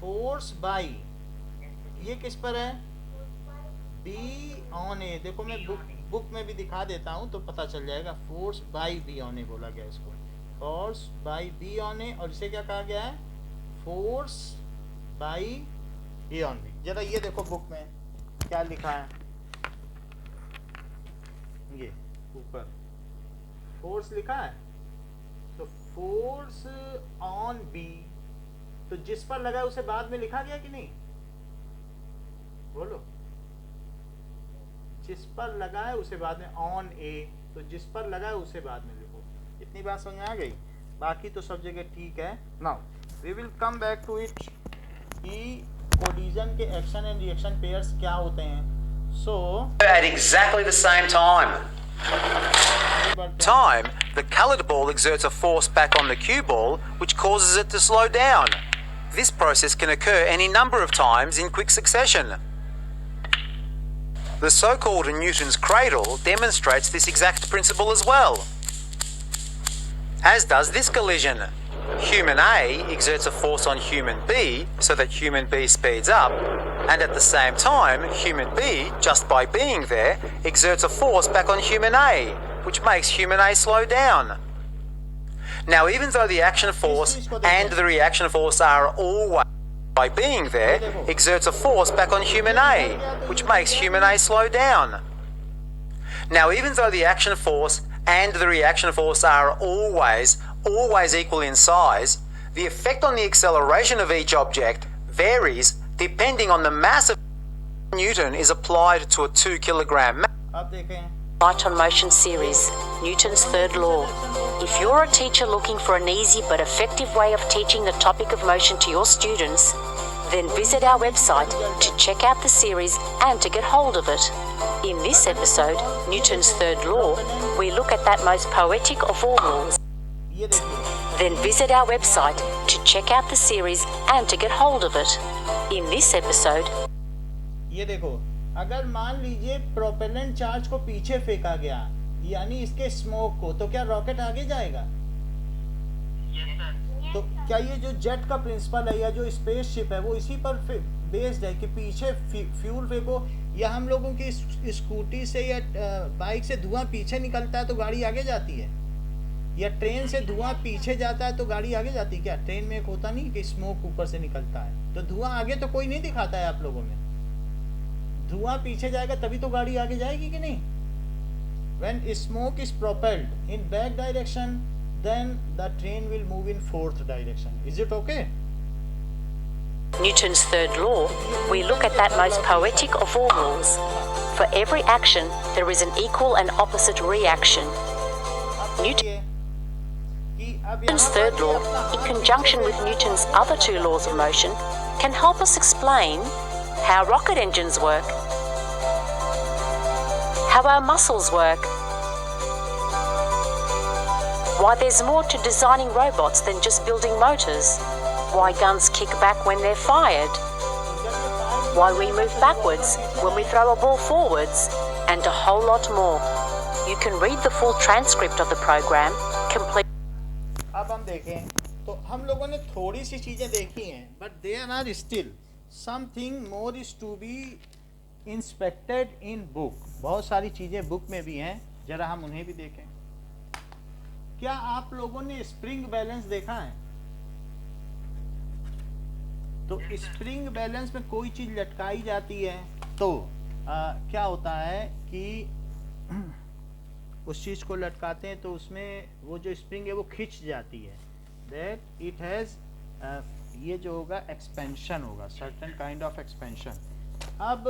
Speaker 1: फोर्स बाई, ये किस पर है? B on A। देखो मैं बुक में भी दिखा देता हूँ तो पता चल जाएगा। Force by B on A बोला गया इसको। Force by B on A, और इसे क्या कहा गया है, force by A on B. जरा ये देखो बुक में क्या लिखा है, ये ऊपर फोर्स लिखा है, तो फोर्स ऑन बी, तो जिस पर लगा है उसे बाद में लिखा गया कि नहीं, बोलो, जिस पर लगा है उसे बाद में, ऑन ए, तो जिस पर लगा है उसे बाद में लिखो। इतनी बात समझ में आ गई, बाकी तो सब जगह ठीक है। Now we will come back to it कि कोलिजन के एक्शन एंड रिएक्शन पेयर्स क्या होते हैं। सो
Speaker 3: At exactly the same time. Time, the coloured ball exerts a force back on the cue ball, which causes it to slow down. This process can occur any number of times in quick succession. The so-called Newton's cradle demonstrates this exact principle as well. As does this collision. Human A exerts a force on human B so that human B speeds up, and at the same time, human B, just by being there, exerts a force back on human A, which makes human A slow down. Now, even though the action force and the reaction force are always, by being there, exerts a force back on human A, which makes human A slow down. Now, even though the action force and the reaction force are always equal in size, the effect on the acceleration of each object varies depending on the mass of Newton is applied to a 2 kilogram mass.
Speaker 1: अब देखें
Speaker 4: Light on Motion series, Newton's third law. If you're a teacher looking for an easy but effective way of teaching the topic of motion to your students, then visit our website to check out the series and to get hold of it. In this episode, Newton's third law, we look at that most poetic of all laws.
Speaker 1: ये देखिए,
Speaker 4: Then visit our website to check out the series and to get hold of it. In this episode,
Speaker 1: ये देखो, अगर मान लीजिए propellant charge को पीछे फेंका गया, यानी इसके स्मोक को, तो क्या रॉकेट आगे जाएगा? तो क्या ये जो जेट का प्रिंसिपल है या जो स्पेसशिप है वो इसी पर बेस्ड है कि पीछे फ्यूल फेंको, या हम लोगों की स्कूटी से या बाइक से धुआं पीछे निकलता है तो गाड़ी आगे जाती है, या ट्रेन से धुआं पीछे जाता है तो गाड़ी आगे जाती है? क्या ट्रेन में एक होता नहीं कि स्मोक ऊपर से निकलता है, तो धुआं आगे तो कोई नहीं दिखाता है आप लोगों में, धुआं पीछे जाएगा तभी तो गाड़ी आगे जाएगी कि नहीं? When smoke is propelled in back direction, then the train will move in fourth direction. Is it okay?
Speaker 4: Newton's third law, we look at that most poetic of all laws. For every action, there is an equal and opposite reaction. Newton's third law, in conjunction with Newton's other two laws of motion, can help us explain how rocket engines work, how our muscles work, why there's more to designing robots than just building motors, why guns kick back when they're fired, why we move backwards when we throw a ball forwards, and a whole lot more. You can read the full transcript of the program, complete.
Speaker 1: अब हम देखें तो हम लोगों ने थोड़ी सी चीजें देखी हैं, but there are still something more is to be inspected in book. बहुत सारी चीजें बुक में भी हैं, जरा हम उन्हें भी देखें। क्या आप लोगों ने स्प्रिंग बैलेंस देखा है? तो स्प्रिंग बैलेंस में कोई चीज लटकाई जाती है तो क्या होता है कि उस चीज को लटकाते हैं तो उसमें वो जो स्प्रिंग है वो खिंच जाती है, दैट इट हैज ये जो होगा एक्सपेंशन होगा, सर्टेन काइंड ऑफ एक्सपेंशन। अब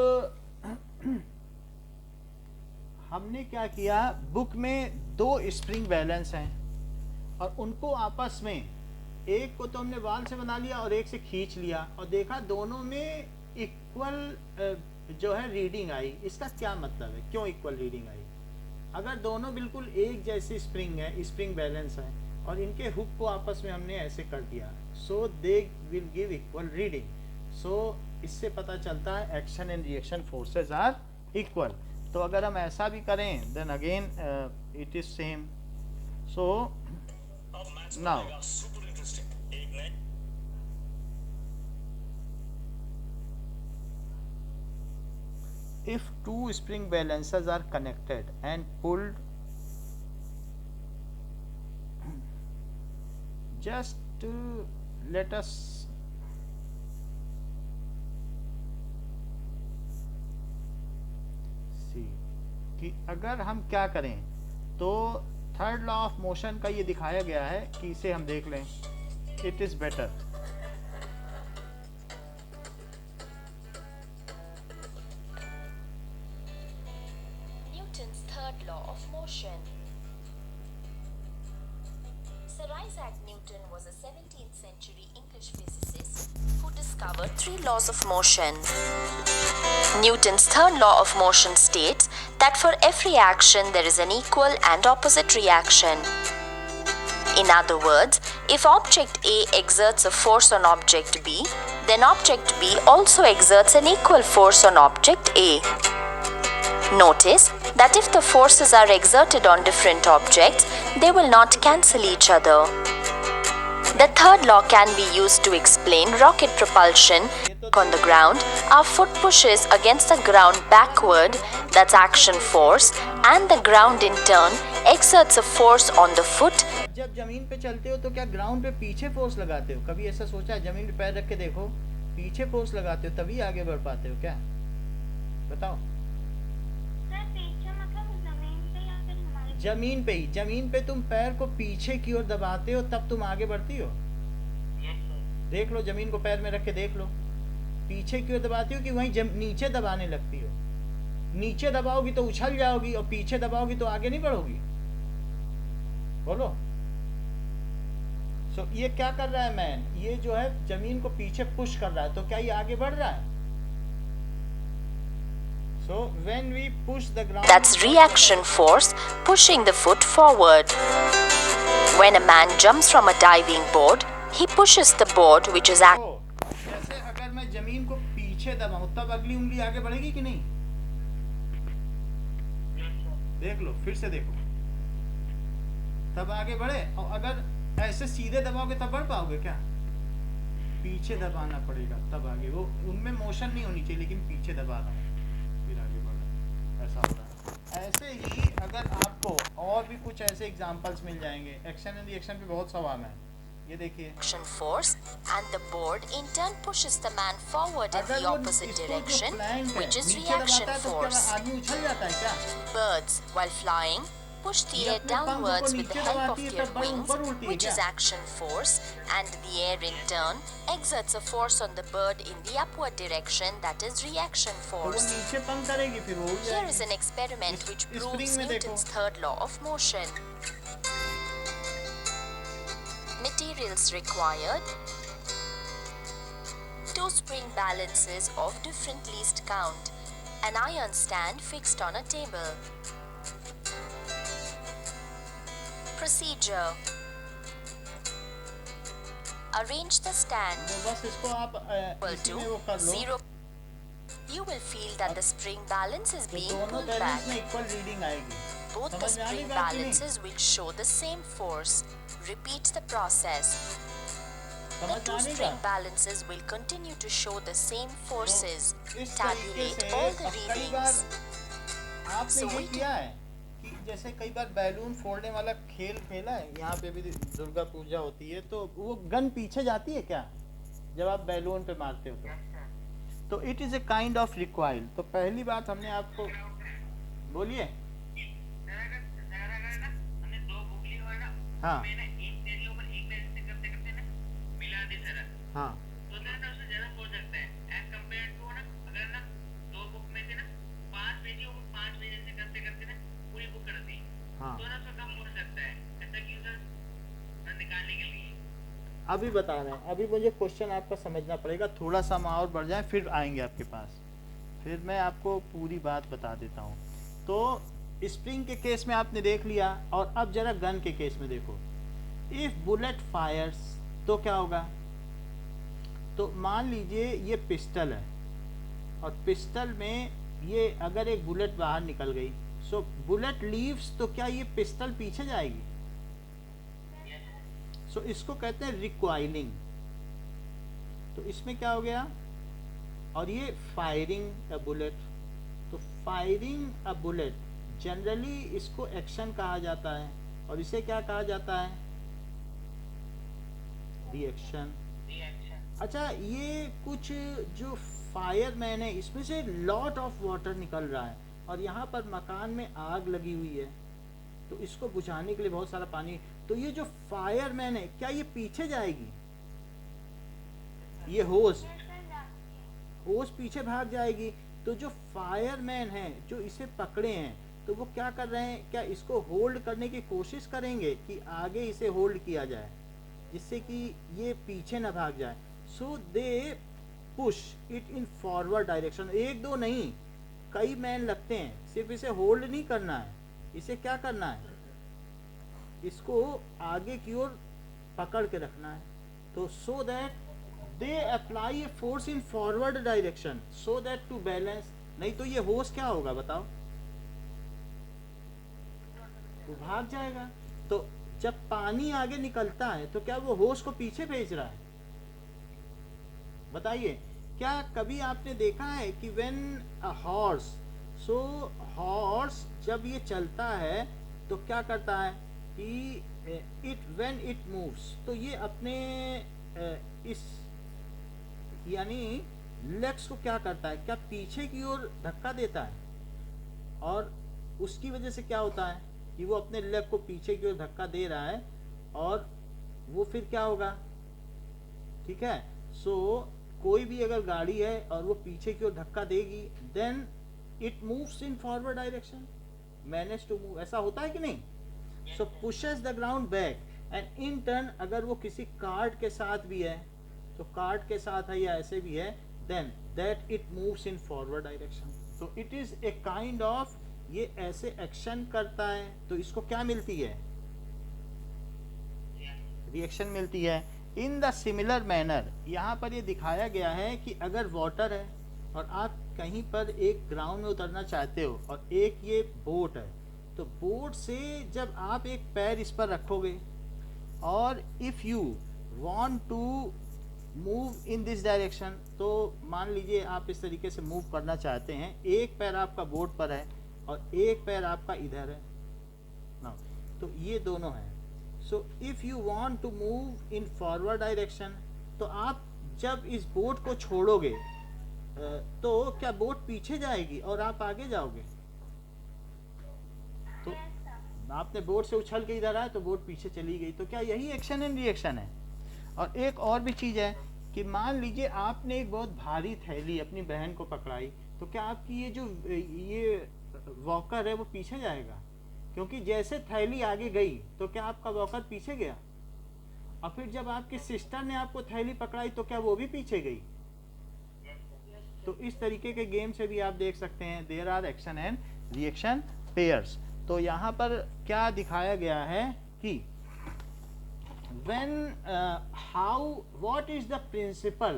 Speaker 1: हमने क्या किया, बुक में दो स्प्रिंग बैलेंस हैं और उनको आपस में, एक को तो हमने वाल से बना लिया और एक से खींच लिया और देखा दोनों में इक्वल जो है रीडिंग आई। इसका क्या मतलब है, क्यों इक्वल रीडिंग आई? अगर दोनों बिल्कुल एक जैसी स्प्रिंग है, स्प्रिंग बैलेंस है, और इनके हुक को आपस में हमने ऐसे कर दिया, so they will give equal reading. So इससे पता चलता है action and reaction forces are equal. तो अगर हम ऐसा भी करें then again it is same. So now if two spring balances are connected and pulled just let us see कि अगर हम क्या करें, तो थर्ड लॉ ऑफ मोशन का ये दिखाया गया है कि इसे हम देख लें. It is better.
Speaker 4: Newton's third law of motion. Sir Isaac Newton was a 17th century English physicist who discovered three laws of motion. Newton's third law of motion states that for every action there is an equal and opposite reaction. In other words, if object A exerts a force on object B, then object B also exerts an equal force on object A. Notice that if the forces are exerted on different objects, they will not cancel each other. The third law can be used to explain rocket propulsion. On the ground, our foot pushes against the ground backward, that's action force, and the ground in turn exerts a force on the foot.
Speaker 1: जब जमीन पे चलते हो तो क्या ground पे पीछे force लगाते हो? कभी ऐसा सोचा है? जमीन पे पैर रख के देखो, पीछे फोर्स लगाते हो तभी आगे बढ़ पाते हो क्या? बताओ.
Speaker 2: सर पीछे मतलब जमीन पे या फिर हमारे
Speaker 1: जमीन पे ही, जमीन पे तुम पैर को पीछे की ओर दबाते हो तब तुम आगे बढ़ती हो. देख लो, जमीन को पैर में रख के देख लो, पीछे की ओर दबाती हो कि वहीं नीचे दबाने लगती हो? नीचे दबाओगी तो उछल जाओगी और पीछे दबाओगी तो आगे नहीं बढ़ोगी. बोलो. सो ये क्या कर रहा है मैन? ये जो है जमीन को पीछे पुश कर रहा है, तो क्या ये आगे बढ़ रहा है? So when we push the ground,
Speaker 4: That's reaction force pushing the foot forward. When a man jumps from a diving board, he pushes the board which is
Speaker 1: जैसे अगर मैं जमीन को पीछे दबाऊं तब अगली उंगली आगे बढ़ेगी कि नहीं? देख लो, फिर से देखो, तब आगे बढ़े. और अगर ऐसे सीधे दबाओगे तब बढ़ पाओगे क्या? पीछे दबाना पड़ेगा तब आगे. वो उनमें मोशन नहीं होनी चाहिए, लेकिन पीछे दबा रहा हूँ फिर आगे बढ़ रहा है. ऐसा हो रहा है. ऐसे ही अगर आपको और भी कुछ ऐसे एग्जांपल्स मिल जाएंगे. एक्शन एंड रिएक्शन पे बहुत सवाल है. ये देखिए,
Speaker 4: action force and the board in turn pushes the man forward in
Speaker 1: अगर
Speaker 4: the
Speaker 1: वो
Speaker 4: opposite
Speaker 1: इसको जो
Speaker 4: direction,
Speaker 1: flank है,
Speaker 4: which is
Speaker 1: नीचे दबाता
Speaker 4: reaction
Speaker 1: है तो क्या
Speaker 4: force.
Speaker 1: आदमी उछल जाता है क्या?
Speaker 4: Birds, while flying, push the
Speaker 1: ये
Speaker 4: air
Speaker 1: अपने पंखों को
Speaker 4: downwards with the
Speaker 1: नीचे
Speaker 4: help of
Speaker 1: दबाती है
Speaker 4: their
Speaker 1: तब बल
Speaker 4: wings,
Speaker 1: ऊपर उड़ती है
Speaker 4: which is
Speaker 1: क्या?
Speaker 4: action force, and the air in turn exerts a force on the bird in the upward direction, that is reaction
Speaker 1: तो वो
Speaker 4: force.
Speaker 1: नीचे पंख करेगी फिर वो उड़
Speaker 4: Here is
Speaker 1: जाएगी.
Speaker 4: an experiment which
Speaker 1: इस
Speaker 4: proves
Speaker 1: spring में देखो.
Speaker 4: Newton's third law of motion. Materials required: 2 spring balances of different least count, an iron stand fixed on a table. Procedure: arrange the stand
Speaker 1: तो बस इसको आप
Speaker 4: equal
Speaker 1: इसी
Speaker 4: to
Speaker 1: में वो कर लो.
Speaker 4: 0. You will feel that the spring balance is
Speaker 1: तो
Speaker 4: being
Speaker 1: दोनों
Speaker 4: pulled
Speaker 1: बैलेंस
Speaker 4: back.
Speaker 1: में इक्वल रीडिंग आएगी.
Speaker 4: Both the
Speaker 1: समझ में आ रही
Speaker 4: spring
Speaker 1: बात कि नहीं?
Speaker 4: balances will show the same force. Repeat the process. The
Speaker 1: समझ
Speaker 4: 2
Speaker 1: में आ रही
Speaker 4: string
Speaker 1: बात?
Speaker 4: balances will continue to show the same forces.
Speaker 1: तो इस तरीके
Speaker 4: Tabulate
Speaker 1: से
Speaker 4: all the
Speaker 1: अब कई बार
Speaker 4: readings.
Speaker 1: आपने
Speaker 4: So
Speaker 1: ये
Speaker 4: we
Speaker 1: किया है कि जैसे कई बार बैलून फोड़ने वाला खेल खेला है. यहाँ पे भी दुर्गा पूजा होती है तो वो गन पीछे जाती है क्या जब आप बैलून पे मारते हो? तो it is a kind of recoil. तो पहली बात हमने आपको बोलिए. हाँ हाँ हाँ अभी बता रहे हैं. अभी मुझे क्वेश्चन आपका समझना पड़ेगा. थोड़ा सा हम और बढ़ जाए फिर आएंगे आपके पास. फिर मैं आपको पूरी बात बता देता हूँ. तो स्प्रिंग के केस में आपने देख लिया. और अब जरा गन के केस में देखो. इफ बुलेट फायर्स तो क्या होगा? तो मान लीजिए ये पिस्टल है और पिस्टल में ये अगर एक बुलेट बाहर निकल गई, सो बुलेट लीव्स, तो क्या ये पिस्टल पीछे जाएगी? सो इसको कहते हैं रिक्वाइलिंग. तो इसमें क्या हो गया? और ये फायरिंग अ बुलेट. तो फायरिंग अ बुलेट जनरली इसको एक्शन कहा जाता है. और इसे क्या कहा जाता है? रिएक्शन। अच्छा, ये कुछ जो फायरमैन है इसमें से लॉट ऑफ वाटर निकल रहा है और यहाँ पर मकान में आग लगी हुई है, तो इसको बुझाने के लिए बहुत सारा पानी। तो ये जो फायरमैन है क्या ये पीछे जाएगी? ये होस पीछे भाग जाएगी। तो जो फायरमैन है जो इसे पकड़े हैं तो वो क्या कर रहे हैं, क्या इसको होल्ड करने की कोशिश करेंगे कि आगे इसे होल्ड किया जाए जिससे कि ये पीछे ना भाग जाए। So they push it in forward direction. एक दो नहीं, कई मैन लगते हैं, सिर्फ इसे होल्ड नहीं करना है, इसे क्या करना है, इसको आगे की ओर पकड़ के रखना है। तो so that they apply a force in forward direction so that to balance. नहीं तो ये होस क्या होगा बताओ, वो भाग जाएगा। तो जब पानी आगे निकलता है तो क्या वो होस को पीछे भेज रहा है? बताइए, क्या कभी आपने देखा है कि when a horse, so horse जब ये चलता है तो क्या करता है कि व्हेन इट मूव्स, तो ये अपने इस यानी लेग्स को क्या करता है, क्या पीछे की ओर धक्का देता है, और उसकी वजह से क्या होता है कि वो अपने लेग को पीछे की ओर धक्का दे रहा है और वो फिर क्या होगा, ठीक है। सो कोई भी अगर गाड़ी है और वो पीछे की ओर धक्का देगी then it moves in forward direction, manage to move, ऐसा होता है कि नहीं। So pushes the ground back and in turn, अगर वो किसी कार्ड के साथ भी है तो कार्ड के साथ है या ऐसे भी है, then that it moves in forward direction. तो it is a kind of, ये ऐसे एक्शन करता है तो इसको क्या मिलती है, रिएक्शन मिलती है। इन द सिमिलर मैनर, यहाँ पर ये दिखाया गया है कि अगर वाटर है और आप कहीं पर एक ग्राउंड में उतरना चाहते हो और एक ये बोट है, तो बोट से जब आप एक पैर इस पर रखोगे और if you want to move in this direction, तो मान लीजिए आप इस तरीके से मूव करना चाहते हैं, एक पैर आपका बोट पर है और एक पैर आपका इधर है ना, तो ये दोनों है। So if you want to move in forward direction, तो आप जब इस बोट को छोड़ोगे तो क्या बोट पीछे जाएगी और आप आगे जाओगे। तो आपने बोट से उछल के इधर आए तो बोट पीछे चली गई, तो क्या यही एक्शन एंड रिएक्शन है। और एक और भी चीज़ है कि मान लीजिए आपने एक बहुत भारी थैली अपनी बहन को पकड़ाई, तो क्या आपकी ये जो ये वॉकर है वो पीछे जाएगा, क्योंकि जैसे थैली आगे गई तो क्या आपका वॉकर पीछे गया, और फिर जब आपकी सिस्टर ने आपको थैली पकड़ाई तो क्या वो भी पीछे गई। तो इस तरीके के गेम से भी आप देख सकते हैं there are action and reaction pairs. तो यहाँ पर क्या दिखाया गया है कि when how what is the principle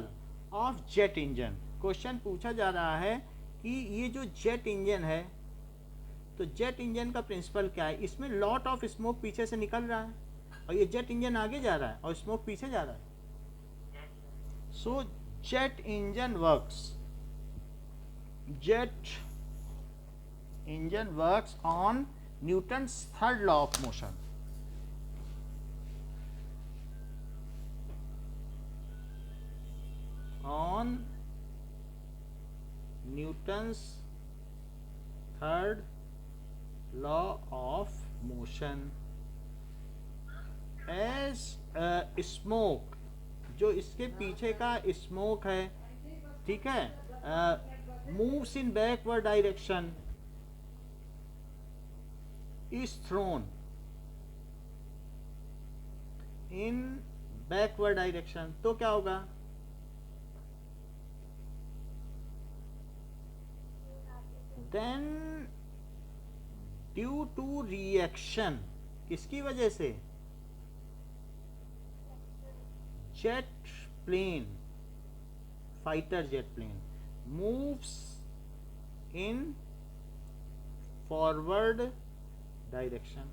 Speaker 1: of jet engine. Question पूछा जा रहा है कि ये जो जेट इंजन है तो जेट इंजन का प्रिंसिपल क्या है। इसमें लॉट ऑफ स्मोक पीछे से निकल रहा है और ये जेट इंजन आगे जा रहा है और स्मोक पीछे जा रहा है। So jet engine works on Newton's third law of motion. on Newton's third law of motion as smoke, जो इसके पीछे का स्मोक है, ठीक है, moves in backward direction is thrown in backward direction, तो क्या होगा, then due to reaction, किसकी वजह से, jet plane, fighter jet plane moves in forward direction.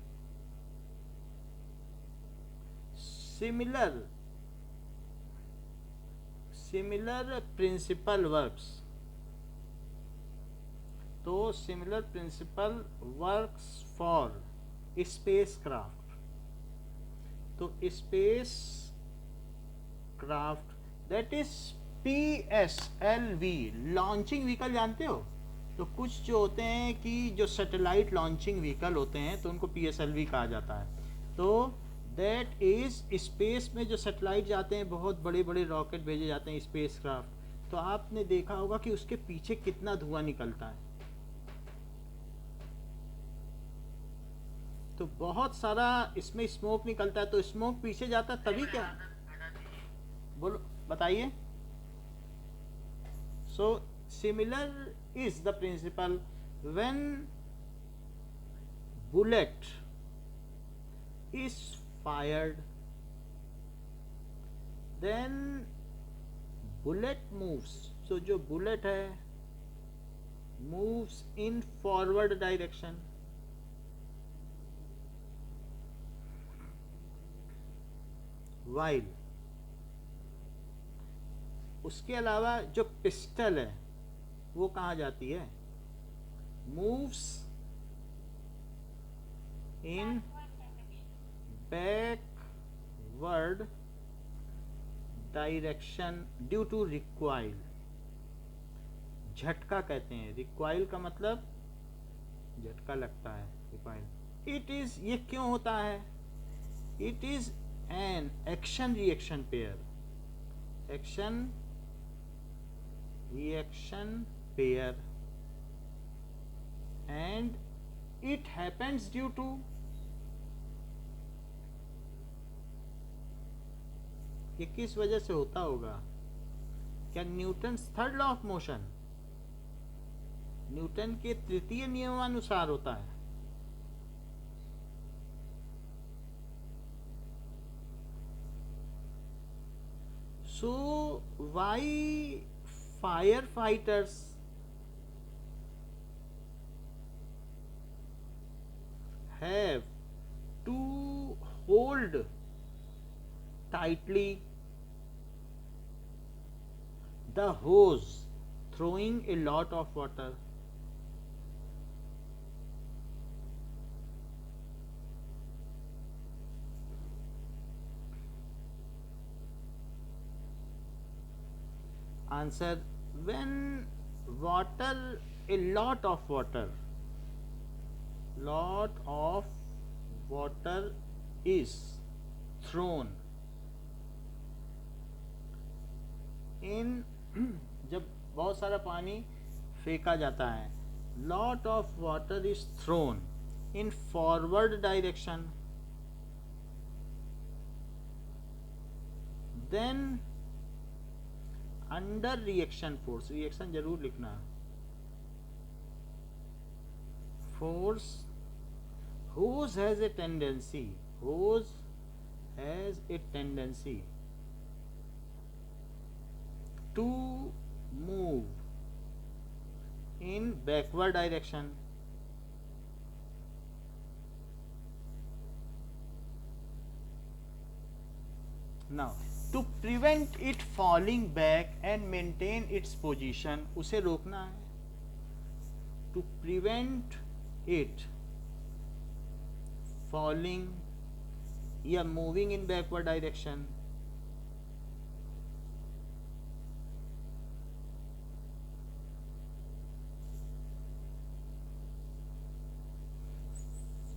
Speaker 1: Similar principle works. तो similar principle works for space craft. तो space craft that is PSLV, launching vehicle जानते हो? तो कुछ जो होते हैं कि जो सैटेलाइट लॉन्चिंग व्हीकल होते हैं तो उनको PSLV कहा जाता है। तो दैट इज स्पेस में जो सैटेलाइट जाते हैं, बहुत बड़े बड़े रॉकेट भेजे जाते हैं, स्पेस क्राफ्ट, तो आपने देखा होगा कि उसके पीछे कितना धुआं निकलता है। तो बहुत सारा इसमें स्मोक निकलता है, तो स्मोक पीछे जाता है तभी क्या, बोलो बताइए। So similar is the principle when bullet is fired, then bullet moves, तो जो बुलेट है moves in forward direction, while उसके अलावा जो पिस्टल है वो कहाँ जाती है, moves in backward direction due to recoil. झटका कहते हैं, रिक्वाइल का मतलब झटका लगता है, रिक्वाइल। इट इज, ये क्यों होता है? It is an action reaction pair, action reaction pair, and it happens due to ये किस वजह से होता होगा? क्या Newton's third law of motion, Newton के तृतीय नियमानुसार होता है? So why firefighters have to hold tightly the hose throwing a lot of water? Answer, when water, a lot of water is thrown in जब बहुत सारा पानी फेंका जाता है, lot of water is thrown in forward direction, then under reaction force, reaction जरूर लिखना, force, hose has a tendency to move in backward direction, now to prevent it falling back and maintain its position, उसे रोकना है, to prevent it falling या moving in backward direction,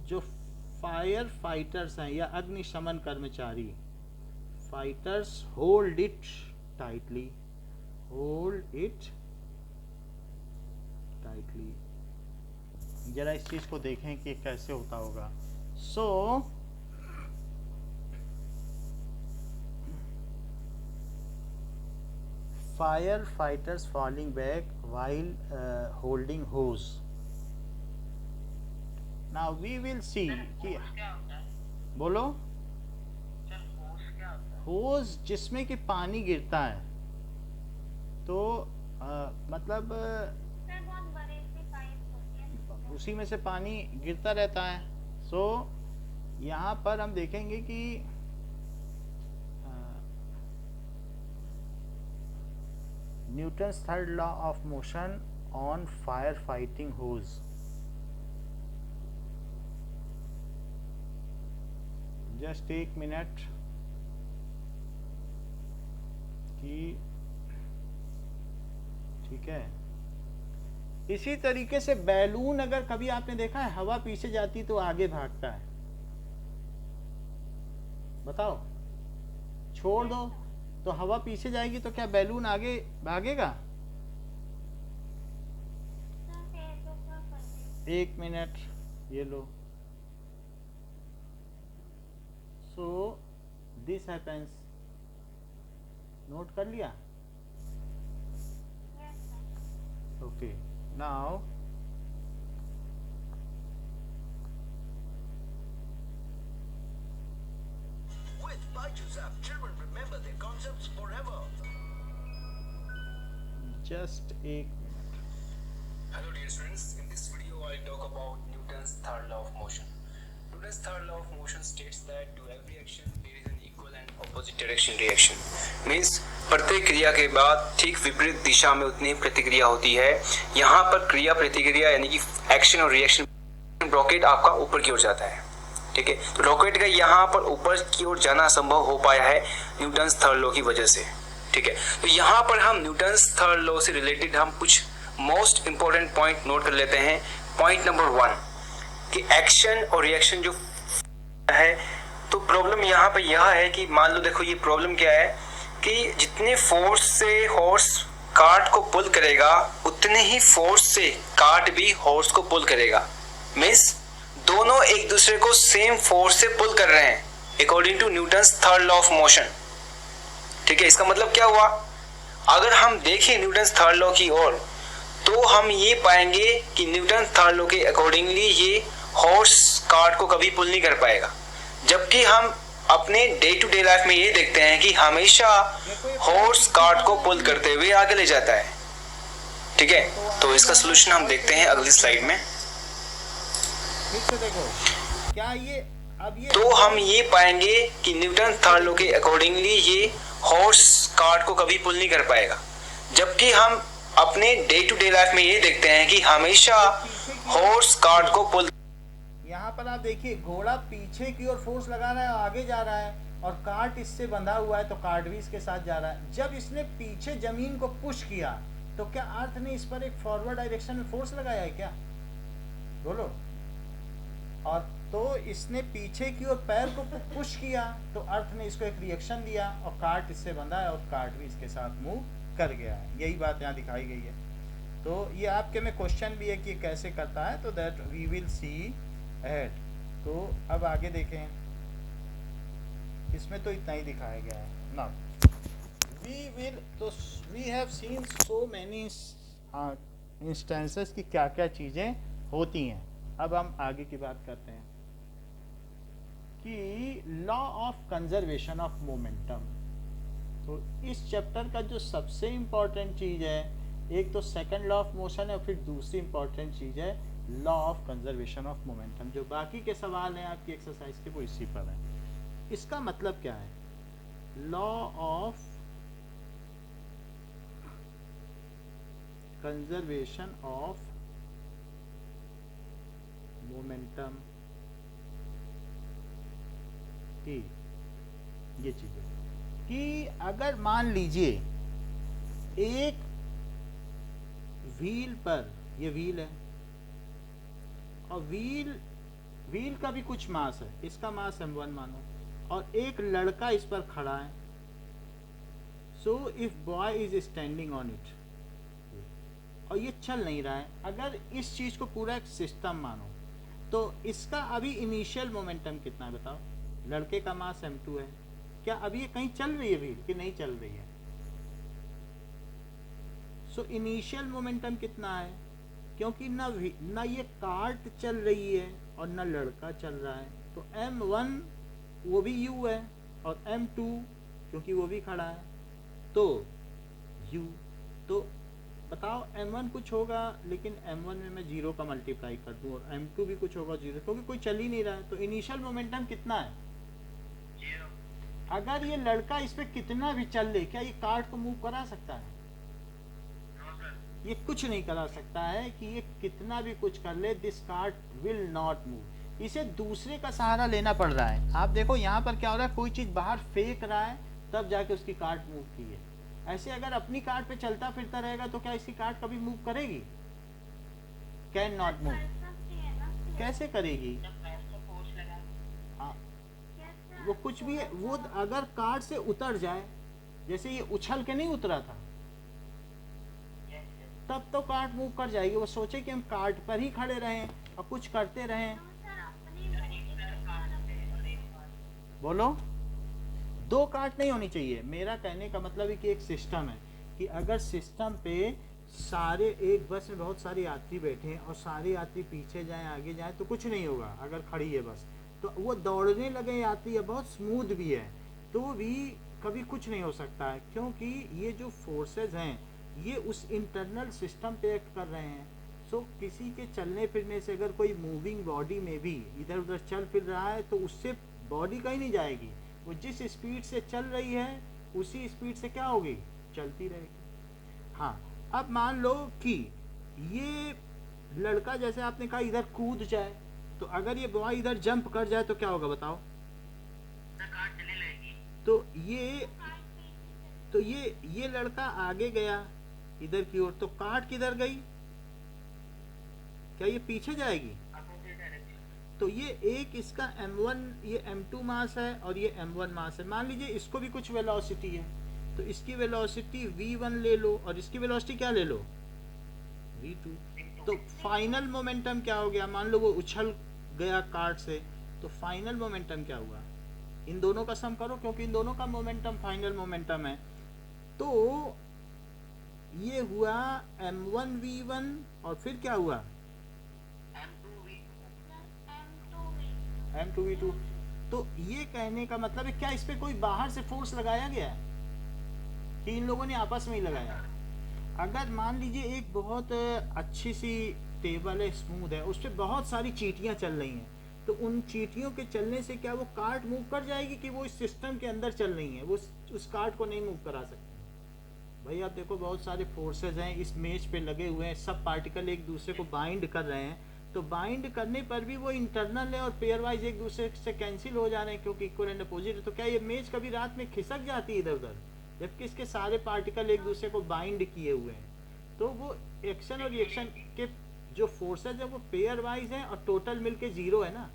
Speaker 1: जो fire fighters हैं या अग्निशमन कर्मचारी, fighters hold it tightly, जरा इस चीज को देखें कि कैसे होता होगा। So fire fighters falling back while holding hose. Now we will see कि बोलो, होज जिसमें कि पानी गिरता है, तो मतलब
Speaker 2: बहुत बड़े से पाइप होते हैं,
Speaker 1: उसी में से पानी गिरता रहता है। सो यहाँ पर हम देखेंगे कि Newton's third law of motion on fire fighting hose. Just एक मिनट, कि ठीक है। इसी तरीके से बैलून अगर कभी आपने देखा है हवा पीछे जाती तो आगे भागता है, बताओ, छोड़ दो तो हवा पीछे जाएगी तो क्या बैलून आगे भागेगा?
Speaker 2: सर फिर तो क्या करें?
Speaker 1: एक मिनट, ये लो। सो दिस हैपेंस, नोट कर लिया?
Speaker 2: Yes sir.
Speaker 1: Okay, now
Speaker 5: With Byju's app, children remember their concepts forever.
Speaker 1: Just एक minute.
Speaker 6: Hello dear students, in this video I'll talk about Newton's third law of motion. Newton's third law of motion states that to every action there is an equal and opposite direction reaction. Means प्रत्येक क्रिया के बाद ठीक विपरीत दिशा में उतनी प्रतिक्रिया होती है। यहाँ पर क्रिया प्रतिक्रिया यानी कि एक्शन और रिएक्शन, रॉकेट आपका ऊपर की ओर जाता है, ठीक है। तो रॉकेट का यहाँ पर ऊपर की ओर जाना संभव हो पाया है न्यूटन्स थर्ड लॉ की वजह से, ठीक है। तो यहाँ पर हम न्यूटन्स थर्ड लॉ से रिलेटेड हम कुछ मोस्ट इंपॉर्टेंट पॉइंट नोट कर लेते हैं। पॉइंट नंबर 1 कि एक्शन और रिएक्शन जो है, तो प्रॉब्लम यहाँ पर यह है कि मान लो, देखो ये प्रॉब्लम क्या है कि जितने फोर्स से हॉर्स कार्ट को पुल करेगा उतने ही फोर्स से कार्ट भी हॉर्स को पुल करेगा। मीन्स दोनों एक दूसरे को सेम फोर्स से पुल कर रहे हैं according to Newton's third law of motion, ठीक है। इसका मतलब क्या हुआ, अगर हम देखें न्यूटन्स थर्ड लॉ की ओर तो हम ये पाएंगे कि न्यूटन थर्ड लॉ के अकॉर्डिंगली ये हॉर्स कार्ट को कभी पुल नहीं कर पाएगा, जबकि हम अपने डे टू डे लाइफ में ये देखते हैं कि हमेशा हॉर्स कार्ट को पुल करते हुए आगे ले जाता है, ठीक है। तो इसका सोल्यूशन हम देखते हैं अगली स्लाइड में।
Speaker 1: फिर से देखो, क्या ये अब ये
Speaker 6: तो हम ये पाएंगे कि न्यूटन थर्ड लॉ के अकॉर्डिंगली ये हॉर्स कार्ट को कभी पुल नहीं कर पाएगा, जबकि हम अपने डे टू डे लाइफ में ये देखते हैं कि हमेशा हॉर्स कार्ट को पुल।
Speaker 1: यहाँ पर आप देखिए, घोड़ा पीछे की ओर फोर्स लगा रहा है और आगे जा रहा है, और कार्ट इससे बंधा हुआ है तो कार्ट भी इसके साथ जा रहा है। जब इसने पीछे जमीन को पुश किया तो क्या अर्थ ने इस पर एक फॉरवर्ड डायरेक्शन में फोर्स लगाया है क्या? बोलो। और तो इसने पीछे की ओर पैर को पुश किया तो अर्थ ने इसको एक रिएक्शन दिया और कार्ट इससे बंधा है और कार्ट भी इसके साथ मूव कर गया है। यही बात यहाँ दिखाई गई है। तो ये आपके में क्वेश्चन भी है कि ये कैसे करता है, तो that we will see it. तो अब आगे देखें, इसमें तो इतना ही दिखाया गया है ना। वी विल, तो we have seen so many instances की क्या क्या चीज़ें होती हैं। अब हम आगे की बात करते हैं कि law of conservation of momentum. तो इस चैप्टर का जो सबसे इम्पॉर्टेंट चीज़ है, एक तो सेकंड लॉ ऑफ मोशन है और फिर दूसरी इम्पॉर्टेंट चीज़ है law of conservation of momentum. जो बाकी के सवाल हैं आपकी एक्सरसाइज के वो इसी पर हैं। इसका मतलब क्या है? Law of conservation of momentum की ये चीज़ है कि अगर मान लीजिए एक व्हील पर, ये व्हील है और व्हील का भी कुछ मास है, इसका मास m1 मानो, और एक लड़का इस पर खड़ा है। So if boy is standing on it, और ये चल नहीं रहा है, अगर इस चीज को पूरा एक सिस्टम मानो तो इसका अभी इनिशियल मोमेंटम कितना है बताओ? लड़के का मास m2 है। क्या अभी ये कहीं चल रही है व्हील कि नहीं चल रही है? सो इनिशियल मोमेंटम कितना है? क्योंकि ना ये कार्ट चल रही है और ना लड़का चल रहा है, तो m1 वो भी u है और m2 क्योंकि वो भी खड़ा है तो u। तो बताओ m1 कुछ होगा, लेकिन m1 में मैं 0 का मल्टीप्लाई कर दूं और m2 भी कुछ होगा 0, क्योंकि कोई चल ही नहीं रहा है। तो इनिशियल मोमेंटम कितना है? अगर ये लड़का इस पे कितना भी चल ले, क्या ये कार्ट को मूव करा सकता है? ये कुछ नहीं करा सकता है कि ये कितना भी कुछ कर ले, this cart will not move. इसे दूसरे का सहारा लेना पड़ रहा है। आप देखो यहाँ पर क्या हो रहा है, कोई चीज बाहर फेंक रहा है तब जाके उसकी कार्ट मूव की है। ऐसे अगर अपनी कार्ट पे चलता फिरता रहेगा तो क्या इसकी कार्ट कभी मूव करेगी? Can not move.
Speaker 2: कर सकती है ना फिर।
Speaker 1: कैसे करेगी? हाँ,
Speaker 2: कैसे?
Speaker 1: वो कुछ भी है, वो अगर कार्ट से उतर जाए, जैसे ये उछल के नहीं उतरा था, तब तो कार्ट मूव कर जाएगी। वो सोचे कि हम कार्ट पर ही खड़े रहें और कुछ करते रहें।
Speaker 2: तो सर अपनी मर्जी से
Speaker 1: बोलो, दो कार्ट नहीं होनी चाहिए। मेरा कहने का मतलब है कि एक सिस्टम है कि अगर सिस्टम पे सारे, एक बस में बहुत सारे यात्री बैठे हैं और सारे यात्री पीछे जाएं आगे जाएं तो कुछ नहीं होगा। अगर खड़ी है बस तो वो दौड़ने लगे यात्री, है बहुत स्मूथ भी है तो भी कभी कुछ नहीं हो सकता है, क्योंकि ये जो फोर्सेस हैं ये उस इंटरनल सिस्टम पे एक्ट कर रहे हैं। सो किसी के चलने फिरने से अगर कोई मूविंग बॉडी में भी इधर उधर चल फिर रहा है तो उससे बॉडी कहीं नहीं जाएगी। वो जिस स्पीड से चल रही है उसी स्पीड से क्या होगी, चलती रहेगी। हाँ, अब मान लो कि ये लड़का, जैसे आपने कहा, इधर कूद जाए, तो अगर ये बॉय इधर जंप कर जाए तो क्या होगा बताओ? तो ये लड़का आगे गया इधर की ओर, तो कार्ट किधर गई? क्या ये पीछे जाएगी? तो ये एक इसका m1, ये m2 मास है और ये m1 मास है। मान लीजिए इसको भी कुछ वेलोसिटी है, तो इसकी वेलोसिटी v1 ले लो और इसकी वेलोसिटी क्या ले लो, v2। तो फाइनल मोमेंटम क्या हो गया? मान लो वो उछल गया कार्ट से, तो फाइनल मोमेंटम क्या हुआ? इन दोनों का सम करो, क्योंकि इन दोनों का मोमेंटम फाइनल मोमेंटम है। तो ये हुआ m1v1 और फिर क्या हुआ, m2v2। तो ये कहने का मतलब है, क्या इस पे कोई बाहर से फोर्स लगाया गया है कि इन लोगों ने आपस में ही लगाया? अगर मान लीजिए एक बहुत अच्छी सी टेबल है, स्मूथ है, उस पर बहुत सारी चींटियां चल रही हैं, तो उन चींटियों के चलने से क्या वो कार्ट मूव कर जाएगी कि वो इस सिस्टम के अंदर चल रही हैं? वो उस कार्ट को नहीं मूव करा सकती। भाई आप देखो, बहुत सारे फोर्सेज हैं इस मेज पे लगे हुए हैं, सब पार्टिकल एक दूसरे को बाइंड कर रहे हैं, तो बाइंड करने पर भी वो इंटरनल है और पेयर वाइज एक दूसरे से कैंसिल हो जा रहे हैं क्योंकि इक्वल एंड अपोजिट है। तो क्या ये मेज कभी रात में खिसक जाती है इधर उधर, जबकि इसके सारे पार्टिकल एक दूसरे को बाइंड किए हुए हैं? तो वो एक्शन और रिएक्शन के जो फोर्सेज है वो पेयर वाइज हैं और टोटल मिलके जीरो है ना।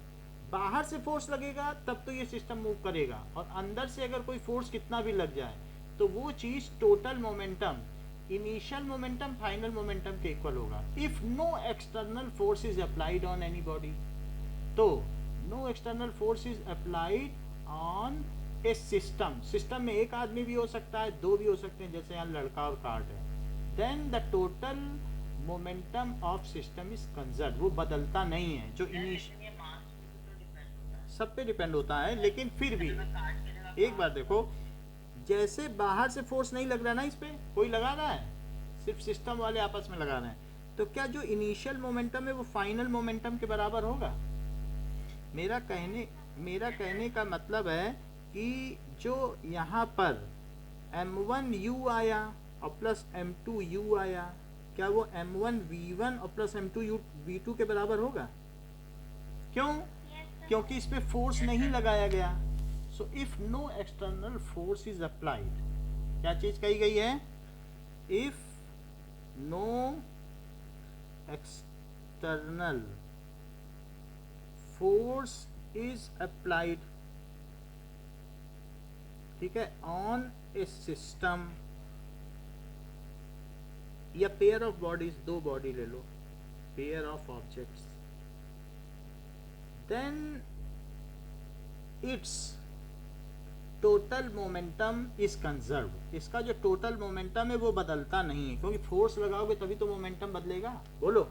Speaker 1: बाहर से फोर्स लगेगा तब तो ये सिस्टम मूव करेगा, और अंदर से अगर कोई फोर्स कितना भी लग जाए तो वो चीज total momentum, initial momentum final momentum के इक्वल होगा। If no external force is applied on any body, तो no external force is applied on a system. System में एक आदमी भी हो सकता है, दो भी हो सकते हैं, जैसे यहाँ लड़का और कार्ट है। Then the total momentum of system is conserve. वो बदलता नहीं है, जो इनिशियल सब पे डिपेंड होता है, लेकिन फिर भी एक बार देखो, जैसे बाहर से फोर्स नहीं लग रहा ना, इस पे कोई लगा रहा है, सिर्फ सिस्टम वाले आपस में लगा रहे हैं, तो क्या जो इनिशियल मोमेंटम है वो फाइनल मोमेंटम के बराबर होगा? मेरा कहने का मतलब है कि जो यहाँ पर m1u आया और प्लस m2u आया, क्या वो m1v1 और प्लस m2v2 के बराबर होगा? क्यों? क्योंकि इस पे फोर्स नहीं लगाया गया। So if no external force is applied, क्या चीज कही गई है? If no external force is applied, ठीक है, ऑन ए सिस्टम या पेयर ऑफ बॉडीज, दो बॉडी ले लो, pair of objects, then its total momentum is conserved। इसका जो टोटल मोमेंटम है वो बदलता नहीं है, क्योंकि फोर्स लगाओगे तभी तो मोमेंटम बदलेगा। बोलो,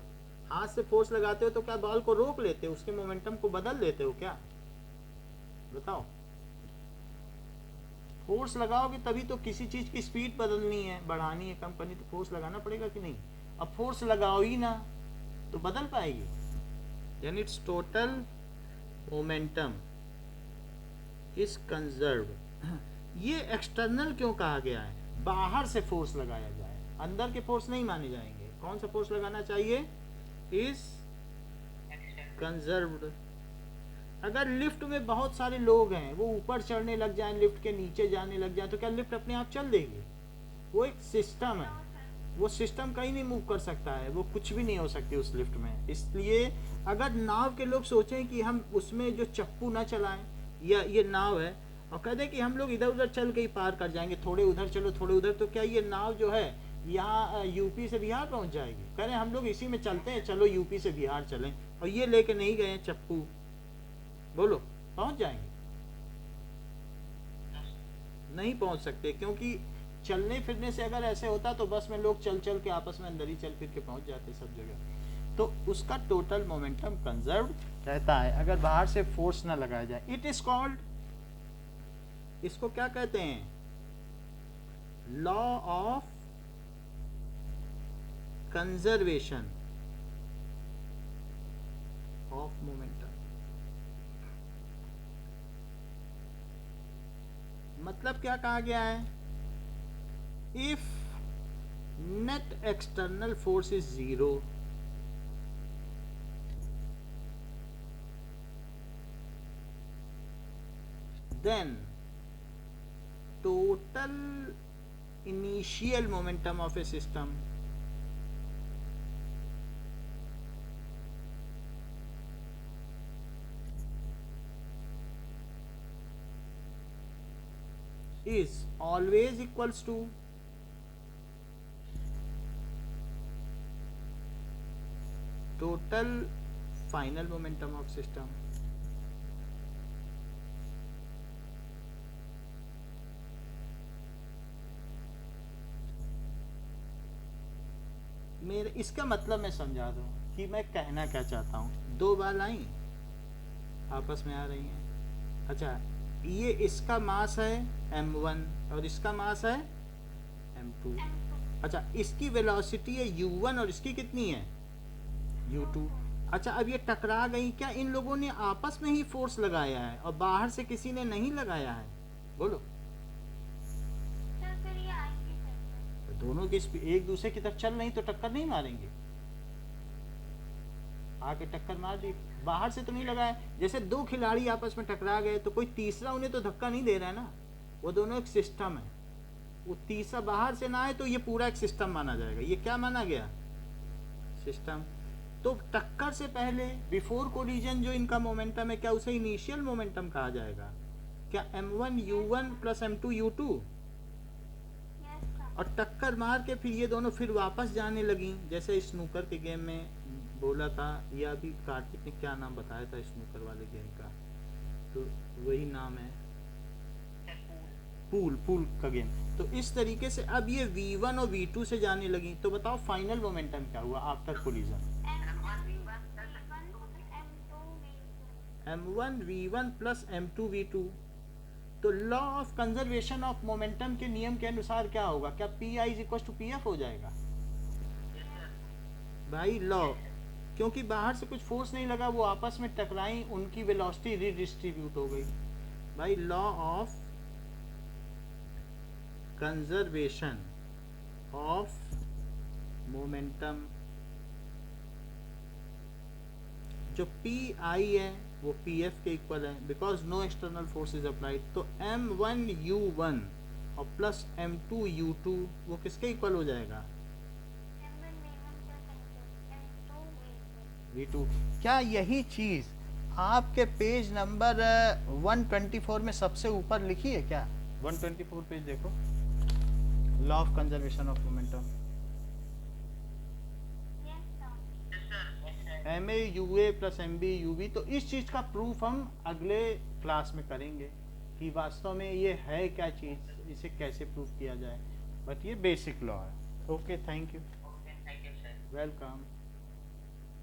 Speaker 1: हाथ से फोर्स लगाते हो तो क्या बॉल को रोक लेते हो, उसके मोमेंटम को बदल देते हो क्या? बताओ, फोर्स लगाओगे तभी तो किसी चीज की स्पीड बदलनी है, बढ़ानी है, कम करनी, तो फोर्स लगाना पड़ेगा कि नहीं? अब फोर्स लगाओ ही ना तो बदल पाएगी। then its total momentum is conserved। ये एक्सटर्नल क्यों कहा गया है? बाहर से फोर्स लगाया जाए, अंदर के फोर्स नहीं माने जाएंगे। कौन सा फोर्स लगाना चाहिए? Is conserved. अगर लिफ्ट में बहुत सारे लोग हैं, वो ऊपर चढ़ने लग जाएं, लिफ्ट के नीचे जाने लग जाएं, तो क्या लिफ्ट अपने आप चल देगी? वो एक सिस्टम है, वो सिस्टम कहीं नहीं मूव कर सकता है, वो कुछ भी नहीं हो सकती उस लिफ्ट में। इसलिए अगर नाव के लोग सोचें कि हम उसमें जो चप्पू ना चलाएं, या ये नाव है और कह दें कि हम लोग इधर उधर चल के ही पार कर जाएंगे, थोड़े उधर चलो थोड़े उधर, तो क्या ये नाव जो है यहाँ यूपी से बिहार पहुँच जाएगी? कह रहे हैं हम लोग इसी में चलते हैं, चलो यूपी से बिहार चलें, और ये लेके नहीं गए चप्पू, बोलो पहुँच जाएंगे? नहीं पहुँच सकते, क्योंकि चलने फिरने से अगर ऐसे होता तो बस में लोग चल चल के आपस में अंदर ही चल फिर के पहुंच जाते सब जगह। तो उसका टोटल मोमेंटम कंजर्व रहता है अगर बाहर से फोर्स ना लगाया जाए। इट इज कॉल्ड, इसको क्या कहते हैं? Law of conservation of momentum. मतलब क्या कहा गया है? If net external force is 0, then total initial momentum of a system is always equals to total final momentum of system मेरे। इसका मतलब मैं समझा दूं कि मैं कहना क्या चाहता हूं। दो बाल आई आपस में आ रही हैं, अच्छा ये इसका मास है m1 और इसका मास है m2, अच्छा इसकी वेलोसिटी है u1 और इसकी कितनी है u2। अच्छा अब ये टकरा गई, क्या इन लोगों ने आपस में ही फोर्स लगाया है और बाहर से किसी ने नहीं लगाया है? बोलो।
Speaker 2: सर फिर ये आएंगे कैसे?
Speaker 1: दोनों की एक दूसरे की तरफ चल नहीं तो टक्कर नहीं मारेंगे? आके टक्कर मार दी, बाहर से तो नहीं लगाया। जैसे दो खिलाड़ी आपस में टकरा गए तो कोई तीसरा उन्हें तो धक्का नहीं दे रहा है ना, वो दोनों एक सिस्टम है। वो तीसरा बाहर से ना आए तो ये पूरा एक सिस्टम माना जाएगा। ये क्या माना गया? सिस्टम। तो टक्कर से पहले बिफोर कोलिजन जो इनका मोमेंटम है, क्या उसे इनिशियल मोमेंटम कहा जाएगा? क्या m1 u1 plus m2 u2?
Speaker 2: Yes sir.
Speaker 1: और टक्कर मार के फिर ये दोनों फिर वापस जाने लगी, जैसे स्नूकर के गेम में बोला था, या अभी कार्तिक ने क्या नाम बताया था स्नूकर वाले गेम का, तो वही नाम है पूल का गेम। तो इस तरीके से अब ये v1 और v2 से जाने लगी, तो बताओ फाइनल मोमेंटम क्या हुआ after collision? m1 v1 plus m2 v2। तो law of conservation of momentum के नियम के अनुसार क्या होगा? क्या pi is equal to pf हो जाएगा? भाई लॉ, क्योंकि बाहर से कुछ फोर्स नहीं लगा, वो आपस में टकराई, उनकी वेलोसिटी रीडिस्ट्रीब्यूट हो गई। भाई law of conservation of momentum, जो PI है वो PF के इक्वल है, because no external force is applied. तो m1 u1 और प्लस m2 u2 वो किसके इक्वल हो जाएगा? v2। क्या यही चीज आपके पेज नंबर 124 में सबसे ऊपर लिखी है क्या? 124 पेज देखो, law of conservation of momentum. MA UA plus MB UB। तो इस चीज का प्रूफ हम अगले क्लास में करेंगे कि वास्तव में ये है क्या चीज, इसे कैसे प्रूफ किया जाए, बट ये बेसिक लॉ है। Okay, thank you, welcome.